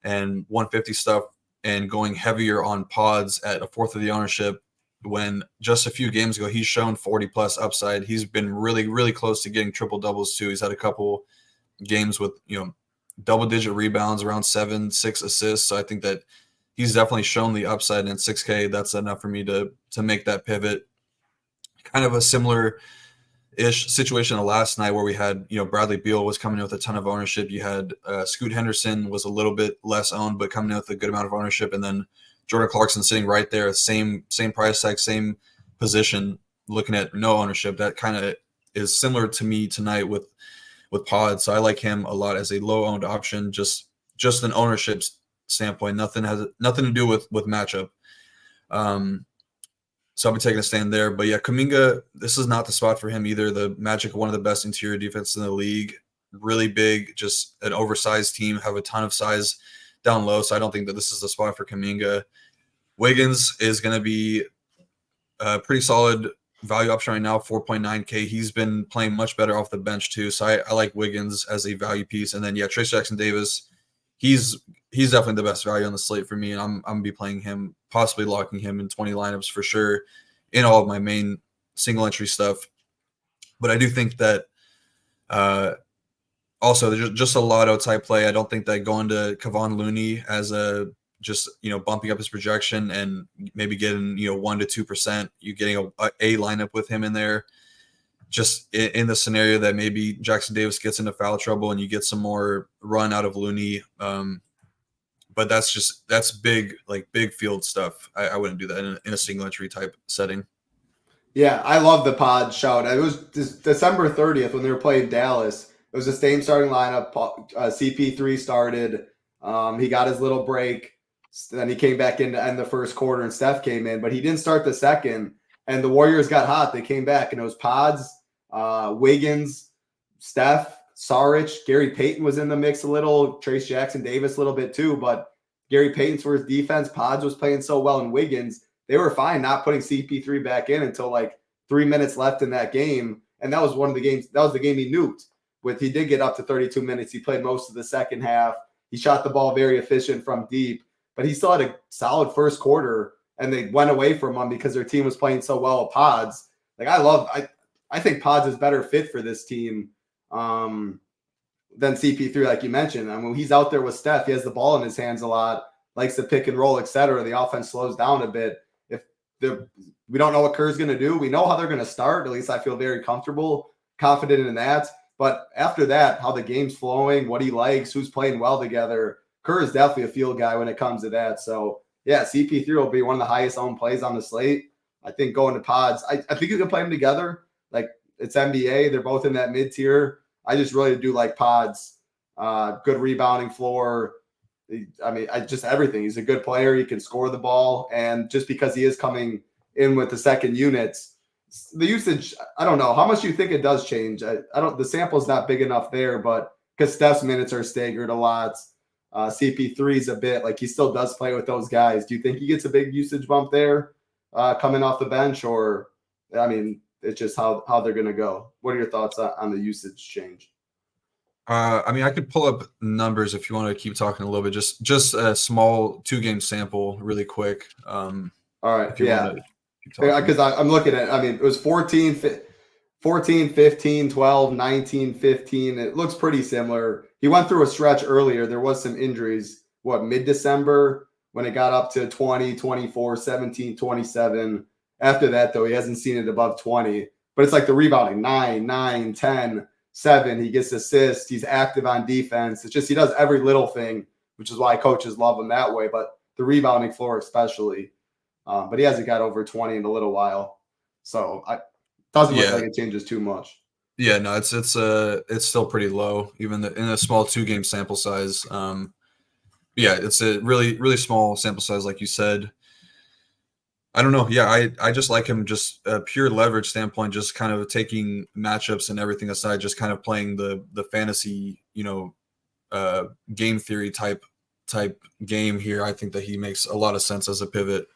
and 150 stuff and going heavier on Pods at a fourth of the ownership when just a few games ago he's shown 40 plus upside. He's been really, really close to getting triple doubles too. He's had a couple games with, double digit rebounds, around 7-6 assists. So I think that he's definitely shown the upside, in 6K. That's enough for me to make that pivot. Kind of a similar ish situation last night where we had, Bradley Beal was coming in with a ton of ownership. You had Scoot Henderson was a little bit less owned, but coming in with a good amount of ownership. And then Jordan Clarkson sitting right there, same price tag, same position, looking at no ownership. That kind of is similar to me tonight with Pod. So I like him a lot as a low owned option, just an ownership standpoint. Nothing to do with matchup. So I'll be taking a stand there. But yeah, Kuminga, this is not the spot for him either. The Magic are one of the best interior defenses in the league. Really big, just an oversized team, have a ton of size down low. So I don't think that this is the spot for Kuminga. Wiggins is going to be a pretty solid value option right now, 4.9K. He's been playing much better off the bench too. So I like Wiggins as a value piece. And then, Trayce Jackson-Davis, he's definitely the best value on the slate for me. And I'm going to be playing him, possibly locking him in 20 lineups for sure in all of my main single entry stuff. But I do think that also just a lotto type play. I don't think that going to Kevon Looney as a bumping up his projection and maybe getting 1 to 2%, you getting a lineup with him in there, just in the scenario that maybe Jackson Davis gets into foul trouble and you get some more run out of Looney. But that's big, like big field stuff. I wouldn't do that in a single entry type setting. Yeah, I love the Pod shout. It was December 30th when they were playing Dallas. It was the same starting lineup. CP3 started. He got his little break. Then he came back in to end the first quarter, and Steph came in, but he didn't start the second. And the Warriors got hot. They came back, and it was Pods, Wiggins, Steph, Saric, Gary Payton was in the mix a little, Trayce Jackson-Davis a little bit too. But Gary Payton's for his defense. Pods was playing so well, and Wiggins, they were fine not putting CP3 back in until like 3 minutes left in that game. And that was one of the games. That was the game he nuked. He did get up to 32 minutes. He played most of the second half. He shot the ball very efficient from deep. But he still had a solid first quarter, and they went away from him because their team was playing so well with Pods. Like I think Pods is better fit for this team than CP3, like you mentioned. I mean, he's out there with Steph. He has the ball in his hands a lot, likes to pick and roll, etc. The offense slows down a bit. We don't know what Kerr's going to do. We know how they're going to start. At least I feel very confident in that. But after that, how the game's flowing, what he likes, who's playing well together, Kerr is definitely a field guy when it comes to that. So, yeah, CP3 will be one of the highest owned plays on the slate. I think going to Pods, I think you can play them together. Like, it's NBA. They're both in that mid-tier. I just really do like Pods. Good rebounding floor. Just everything. He's a good player. He can score the ball. And just because he is coming in with the second units, the usage, I don't know. How much do you think it does change? The sample's not big enough there, but because Steph's minutes are staggered a lot. CP3 is a bit like he still does play with those guys. Do you think he gets a big usage bump there coming off the bench? Or, it's just how they're going to go. What are your thoughts on the usage change? I could pull up numbers if you want to keep talking a little bit. Just a small 2-game sample really quick. All right. Yeah. Because I'm looking at, it was 14, 15, 12, 19, 15. It looks pretty similar. He went through a stretch earlier. There was some injuries, mid-December when it got up to 20, 24, 17, 27. After that, though, he hasn't seen it above 20. But it's like the rebounding, 9, 10, 7. He gets assists. He's active on defense. It's just he does every little thing, which is why coaches love him that way. But the rebounding floor especially. But he hasn't got over 20 in a little while. So it doesn't look like it changes too much. Yeah, no, it's still pretty low, even in a small 2-game sample size. It's a really, really small sample size, like you said. I don't know. Yeah, I just like him, just a pure leverage standpoint, just kind of taking matchups and everything aside, just kind of playing the fantasy, game theory type game here. I think that he makes a lot of sense as a pivot.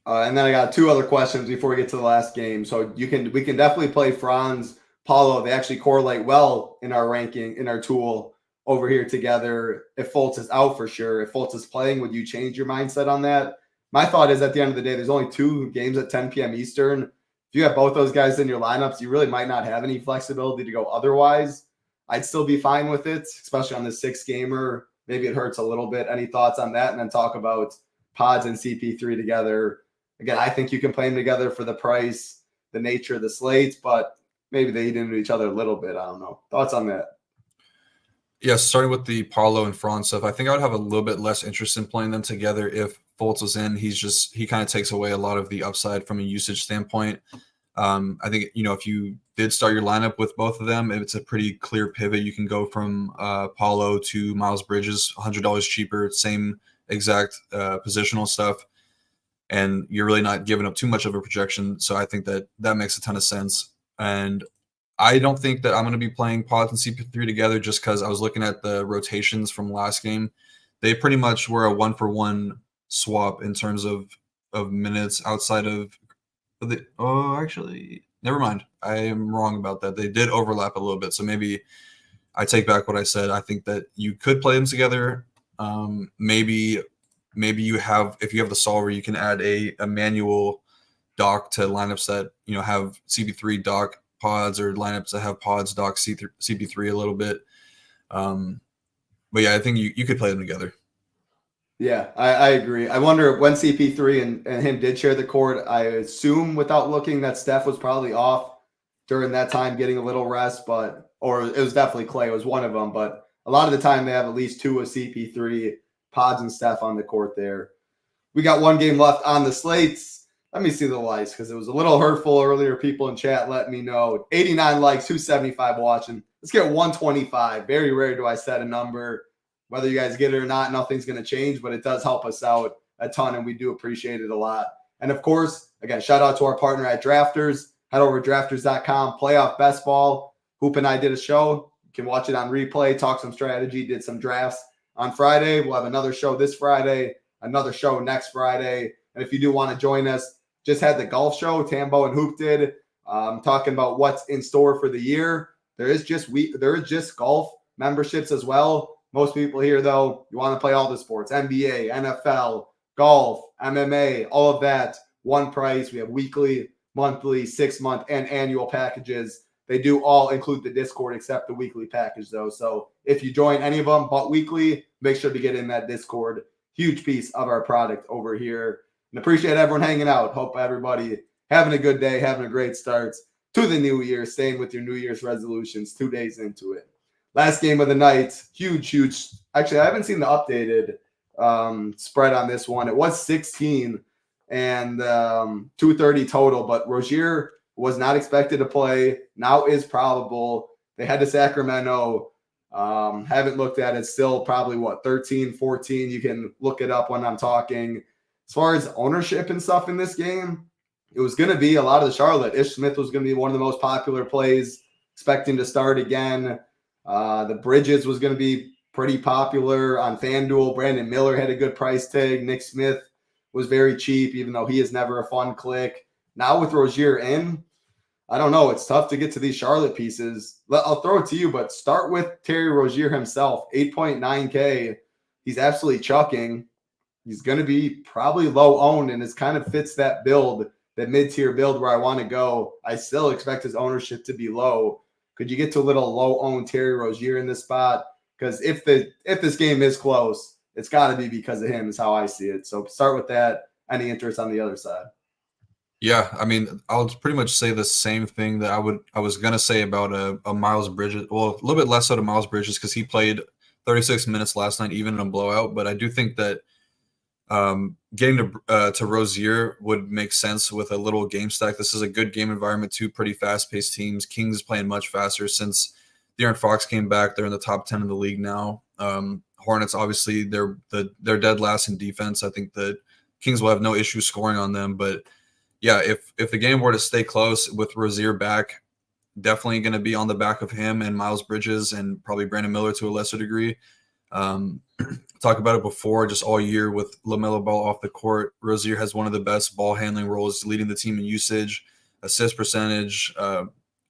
And then I got 2 other questions before we get to the last game. So we can definitely play Franz, Paulo. They actually correlate well in our ranking, in our tool over here together. If Fultz is out for sure, if Fultz is playing, would you change your mindset on that? my thought is at the end of the day, there's only 2 games at 10 p.m. Eastern. If you have both those guys in your lineups, you really might not have any flexibility to go otherwise. I'd still be fine with it, especially on the 6-gamer. Maybe it hurts a little bit. Any thoughts on that? And then talk about Pods and CP3 together. Again, I think you can play them together for the price, the nature of the slates, but maybe they eat into each other a little bit. I don't know. Thoughts on that? Yeah, starting with the Paulo and Franz stuff, I think I would have a little bit less interest in playing them together if Fultz was in. He kind of takes away a lot of the upside from a usage standpoint. I think, if you did start your lineup with both of them, it's a pretty clear pivot. You can go from Paulo to Miles Bridges, $100 cheaper, same exact positional stuff, and you're really not giving up too much of a projection. So I think that makes a ton of sense. And I don't think that I'm going to be playing Pods and CP3 together just because I was looking at the rotations from last game. They pretty much were a 1-for-1 swap in terms of minutes outside of the – actually, never mind. I am wrong about that. They did overlap a little bit, so maybe I take back what I said. I think that you could play them together. Maybe you have – if you have the solver, you can add a manual dock to lineups that, have CP3 dock Pods or lineups that have Pods dock CP3 a little bit. But yeah, I think you could play them together. Yeah, I agree. I wonder when CP3 and him did share the court. I assume without looking that Steph was probably off during that time getting a little rest, or it was definitely Clay. It was one of them. But a lot of the time they have at least 2 of CP3, Pods and Steph on the court there. We got 1 game left on the slates. Let me see the likes because it was a little hurtful earlier. People in chat let me know. 89 likes, 275 watching. Let's get 125. Very rare do I set a number. Whether you guys get it or not, nothing's going to change, but it does help us out a ton, and we do appreciate it a lot. And, of course, again, shout out to our partner at Drafters. Head over to drafters.com, playoff best ball. Hoop and I did a show. You can watch it on replay, talk some strategy, did some drafts on Friday. We'll have another show this Friday, another show next Friday. And if you do want to join us, just had the golf show, Tambo and Hoop did, talking about what's in store for the year. There is just golf memberships as well. Most people here, though, you want to play all the sports, NBA, NFL, golf, MMA, all of that, one price. We have weekly, monthly, 6-month, and annual packages. They do all include the Discord except the weekly package, though. So if you join any of them but weekly, make sure to get in that Discord. Huge piece of our product over here. And appreciate everyone hanging out. Hope everybody having a good day, having a great start to the new year, staying with your New Year's resolutions 2 days into it. Last game of the night, huge. Actually, I haven't seen the updated spread on this one. It was 16 and 230 total, but Rozier was not expected to play. Now is probable. They head to Sacramento. Haven't looked at it. Still probably, 13, 14. You can look it up when I'm talking. As far as ownership and stuff in this game, it was going to be a lot of the Charlotte. Ish Smith was going to be one of the most popular plays, expecting to start again. The Bridges was going to be pretty popular on FanDuel. Brandon Miller had a good price tag. Nick Smith was very cheap, even though he is never a fun click. Now with Rozier in, I don't know. It's tough to get to these Charlotte pieces. I'll throw it to you, but start with Terry Rozier himself, 8.9K. He's absolutely chucking. He's going to be probably low owned, and it kind of fits that build, that mid-tier build where I want to go. I still expect his ownership to be low. Could you get to a little low-owned Terry Rozier in this spot? Because if this game is close, it's got to be because of him is how I see it. So start with that. Any interest on the other side? Yeah, I mean, I'll pretty much say the same thing that I was going to say about a Miles Bridges. Well, a little bit less so to Miles Bridges because he played 36 minutes last night, even in a blowout. But I do think that getting to Rozier would make sense with a little game stack. This is a good game environment, 2 pretty fast-paced teams. Kings is playing much faster since De'Aaron Fox came back. They're in the top 10 of the league now. Hornets, obviously, they're dead last in defense. I think the Kings will have no issue scoring on them. But, yeah, if the game were to stay close with Rozier back, definitely going to be on the back of him and Miles Bridges and probably Brandon Miller to a lesser degree. Talk about it before, just all year with LaMelo Ball off the court. Rozier has one of the best ball handling roles, leading the team in usage, assist percentage,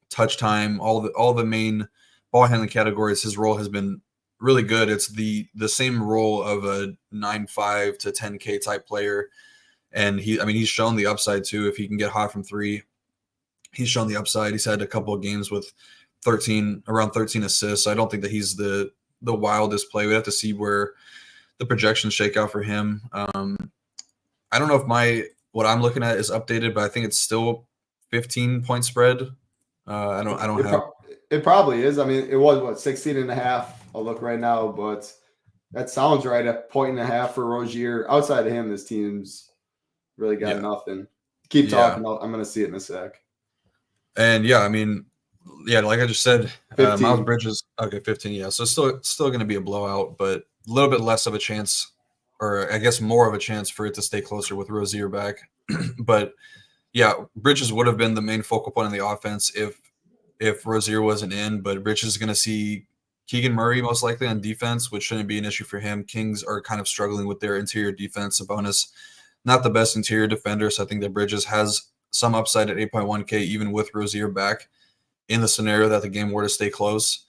touch time, all the main ball handling categories. His role has been really good. It's the same role of a 9.5 to 10K type player. And he's shown the upside too. If he can get hot from three, he's shown the upside. He's had a couple of games with around 13 assists. I don't think that he's the wildest play. We have to see where the projections shake out for him. I don't know if what I'm looking at is updated, but I think it's still 15-point spread. I don't have. It probably is. I mean, it was 16.5. I'll look right now, but that sounds right at 1.5 for Rozier. Outside of him, this team's really got nothing. Keep talking. I'm going to see it in a sec. And like I just said, Miles Bridges. Okay, 15. Yeah, so still going to be a blowout, but a little bit less of a chance, or I guess more of a chance for it to stay closer with Rozier back. But yeah, Bridges would have been the main focal point of the offense if Rozier wasn't in. But Bridges is going to see Keegan Murray most likely on defense, which shouldn't be an issue for him. Kings are kind of struggling with their interior defense. Sabonis, not the best interior defender, so I think that Bridges has some upside at 8.1K, even with Rozier back in the scenario that the game were to stay close.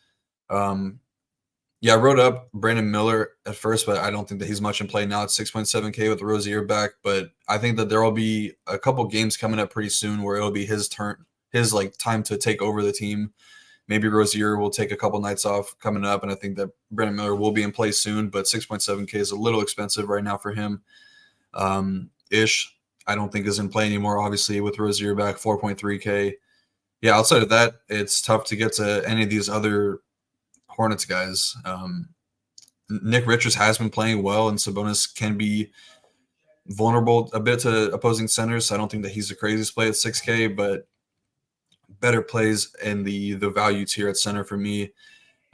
I wrote up Brandon Miller at first, but I don't think that he's much in play now. It's 6.7K with Rozier back, but I think that there will be a couple games coming up pretty soon where it'll be his turn, his time to take over the team. Maybe Rozier will take a couple nights off coming up, and I think that Brandon Miller will be in play soon, but 6.7K is a little expensive right now for him. Ish, I don't think is in play anymore, obviously, with Rozier back, 4.3K. Yeah, outside of that, it's tough to get to any of these other Hornets guys. Nick Richards has been playing well, and Sabonis can be vulnerable a bit to opposing centers, so I don't think that he's the craziest play at 6K, but better plays in the value tier at center for me.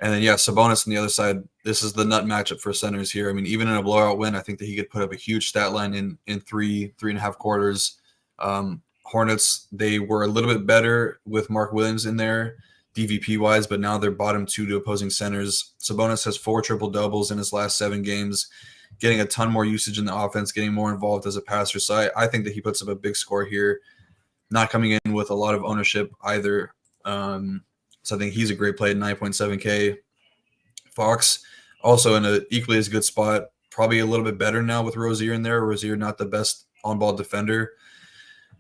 And then, Sabonis on the other side, this is the nut matchup for centers here. I mean, even in a blowout win, I think that he could put up a huge stat line in three and a half quarters. Hornets, they were a little bit better with Mark Williams in there, DVP-wise, but now they're bottom 2 to opposing centers. Sabonis has 4 triple-doubles in his last 7 games, getting a ton more usage in the offense, getting more involved as a passer. So I think that he puts up a big score here, not coming in with a lot of ownership either. So I think he's a great play at 9.7K. Fox also in an equally as good spot, probably a little bit better now with Rozier in there. Rozier not the best on-ball defender.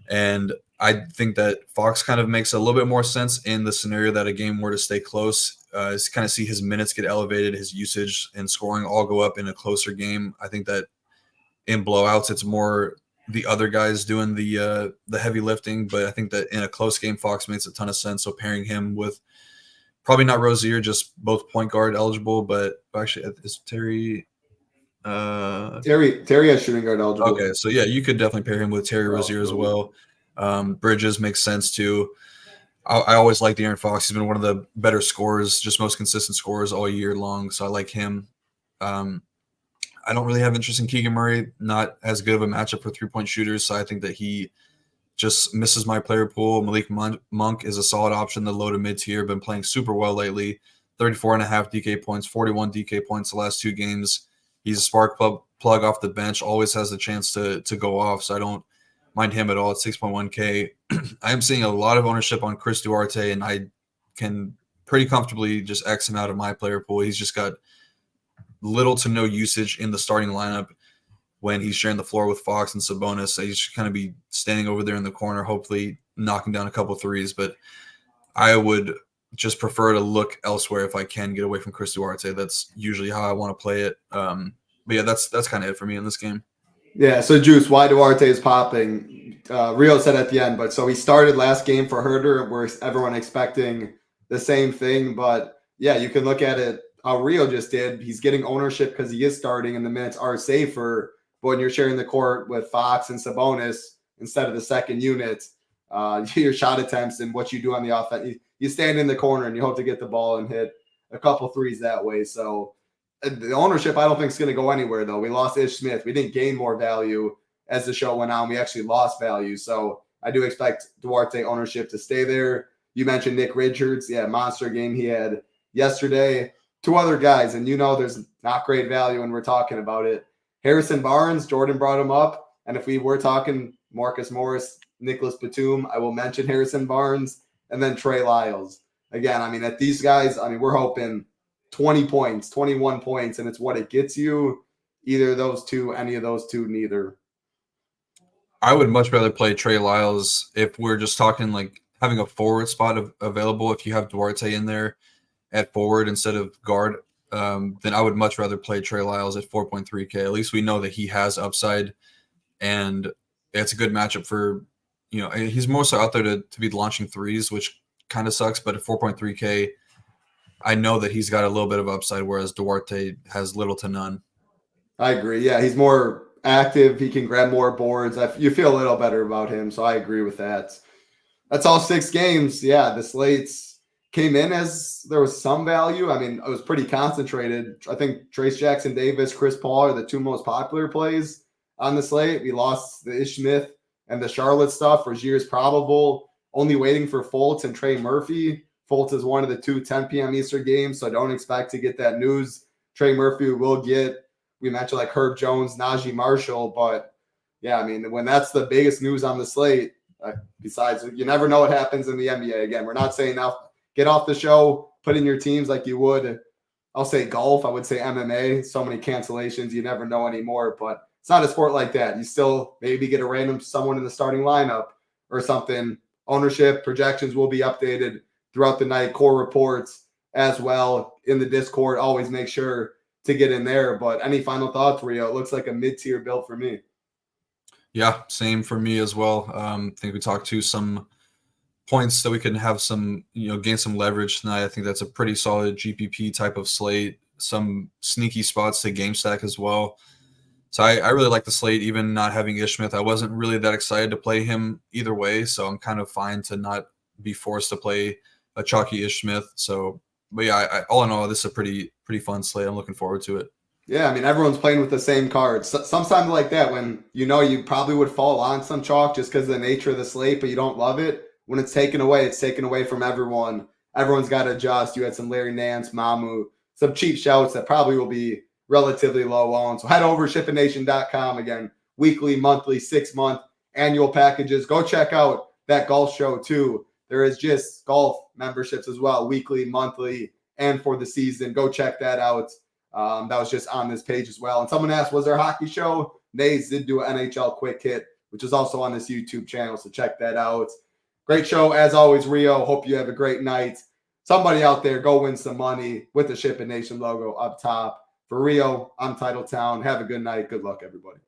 And I think that Fox kind of makes a little bit more sense in the scenario that a game were to stay close. Is kind of see his minutes get elevated, his usage and scoring all go up in a closer game. I think that in blowouts, it's more the other guys doing the heavy lifting. But I think that in a close game, Fox makes a ton of sense. So pairing him with probably not Rozier, just both point guard eligible. But actually, is Terry has shooting guard eligible. Okay, so you could definitely pair him with Terry Rozier as well. Bridges makes sense too. I always like De'Aaron Fox. He's been one of the better scorers, just most consistent scorers all year long. So I like him. I don't really have interest in Keegan Murray. Not as good of a matchup for 3-point shooters. So I think that he just misses my player pool. Malik Monk is a solid option. The low to mid tier, been playing super well lately. 34.5 DK points, 41 DK points the last 2 games. He's a spark plug off the bench. Always has the chance to go off. So I don't mind him at all at 6.1K. I am seeing a lot of ownership on Chris Duarte, and I can pretty comfortably just X him out of my player pool. He's just got little to no usage in the starting lineup when he's sharing the floor with Fox and Sabonis. So he should kind of be standing over there in the corner, hopefully knocking down a couple threes. But I would just prefer to look elsewhere if I can get away from Chris Duarte. That's usually how I want to play it. But yeah, that's kind of it for me in this game. Yeah, so Juice, why Duarte is popping. Rio said at the end, but so he started last game for Herter. We're everyone expecting the same thing. But yeah, you can look at it how Rio just did. He's getting ownership because he is starting and the minutes are safer. But when you're sharing the court with Fox and Sabonis instead of the second unit, your shot attempts and what you do on the offense, you stand in the corner and you hope to get the ball and hit a couple threes that way. So the ownership, I don't think is going to go anywhere, though. We lost Ish Smith. We didn't gain more value as the show went on. We actually lost value. So I do expect Duarte ownership to stay there. You mentioned Nick Richards. Yeah, monster game he had yesterday. 2 other guys, and there's not great value when we're talking about it. Harrison Barnes, Jordan brought him up. And if we were talking Marcus Morris, Nicholas Batum, I will mention Harrison Barnes, and then Trey Lyles. Again, I mean, at these guys, I mean, we're hoping 20 points, 21 points, and it's what it gets you. Either of those two, any of those two, neither. I would much rather play Trey Lyles if we're just talking like having a forward spot available. If you have Duarte in there at forward instead of guard, then I would much rather play Trey Lyles at 4.3K. At least we know that he has upside, and it's a good matchup for, he's more so out there to be launching threes, which kind of sucks. But at 4.3K, I know that he's got a little bit of upside, whereas Duarte has little to none. I agree. Yeah, he's more active. He can grab more boards. You feel a little better about him, so I agree with that. That's all 6 games. Yeah, the slates came in as there was some value. I mean, it was pretty concentrated. I think Trace Jackson Davis, Chris Paul are the 2 most popular plays on the slate. We lost the Ish Smith and the Charlotte stuff. Rozier's probable. Only waiting for Fultz and Trey Murphy. Fultz is one of the 2 10 p.m. Eastern games, so I don't expect to get that news. Trey Murphy will get, we mentioned like Herb Jones, Najee Marshall, but yeah, I mean, when that's the biggest news on the slate, besides, you never know what happens in the NBA. Again, we're not saying now get off the show, put in your teams like you would. I'll say golf. I would say MMA. So many cancellations. You never know anymore. But it's not a sport like that. You still maybe get a random someone in the starting lineup or something. Ownership projections will be updated throughout the night. Core reports as well in the Discord. Always make sure to get in there. But any final thoughts, Rio? It looks like a mid-tier build for me. Yeah, same for me as well. I think we talked to some points that we can have some, gain some leverage tonight. I think that's a pretty solid GPP type of slate. Some sneaky spots to game stack as well. So I really like the slate, even not having Ish Smith. I wasn't really that excited to play him either way, so I'm kind of fine to not be forced to play a chalky Ish Smith. So, but yeah, all in all, this is a pretty fun slate. I'm looking forward to it. Yeah, I mean, everyone's playing with the same cards. Sometimes like that, when you probably would fall on some chalk just because of the nature of the slate, but you don't love it. When it's taken away from everyone. Everyone's got to adjust. You had some Larry Nance, Mamu, some cheap shouts that probably will be relatively low owned. So head over to SHIPITNation.com. Again, weekly, monthly, 6-month, annual packages. Go check out that golf show too. There is just golf memberships as well, weekly, monthly, and for the season. Go check that out. That was just on this page as well. And someone asked, was there a hockey show? Nades did do an NHL quick hit, which is also on this YouTube channel. So check that out. Great show as always, Rio. Hope you have a great night. Somebody out there, go win some money with the SHIPIT Nation logo up top. For Rio, I'm Titletown. Have a good night. Good luck, everybody.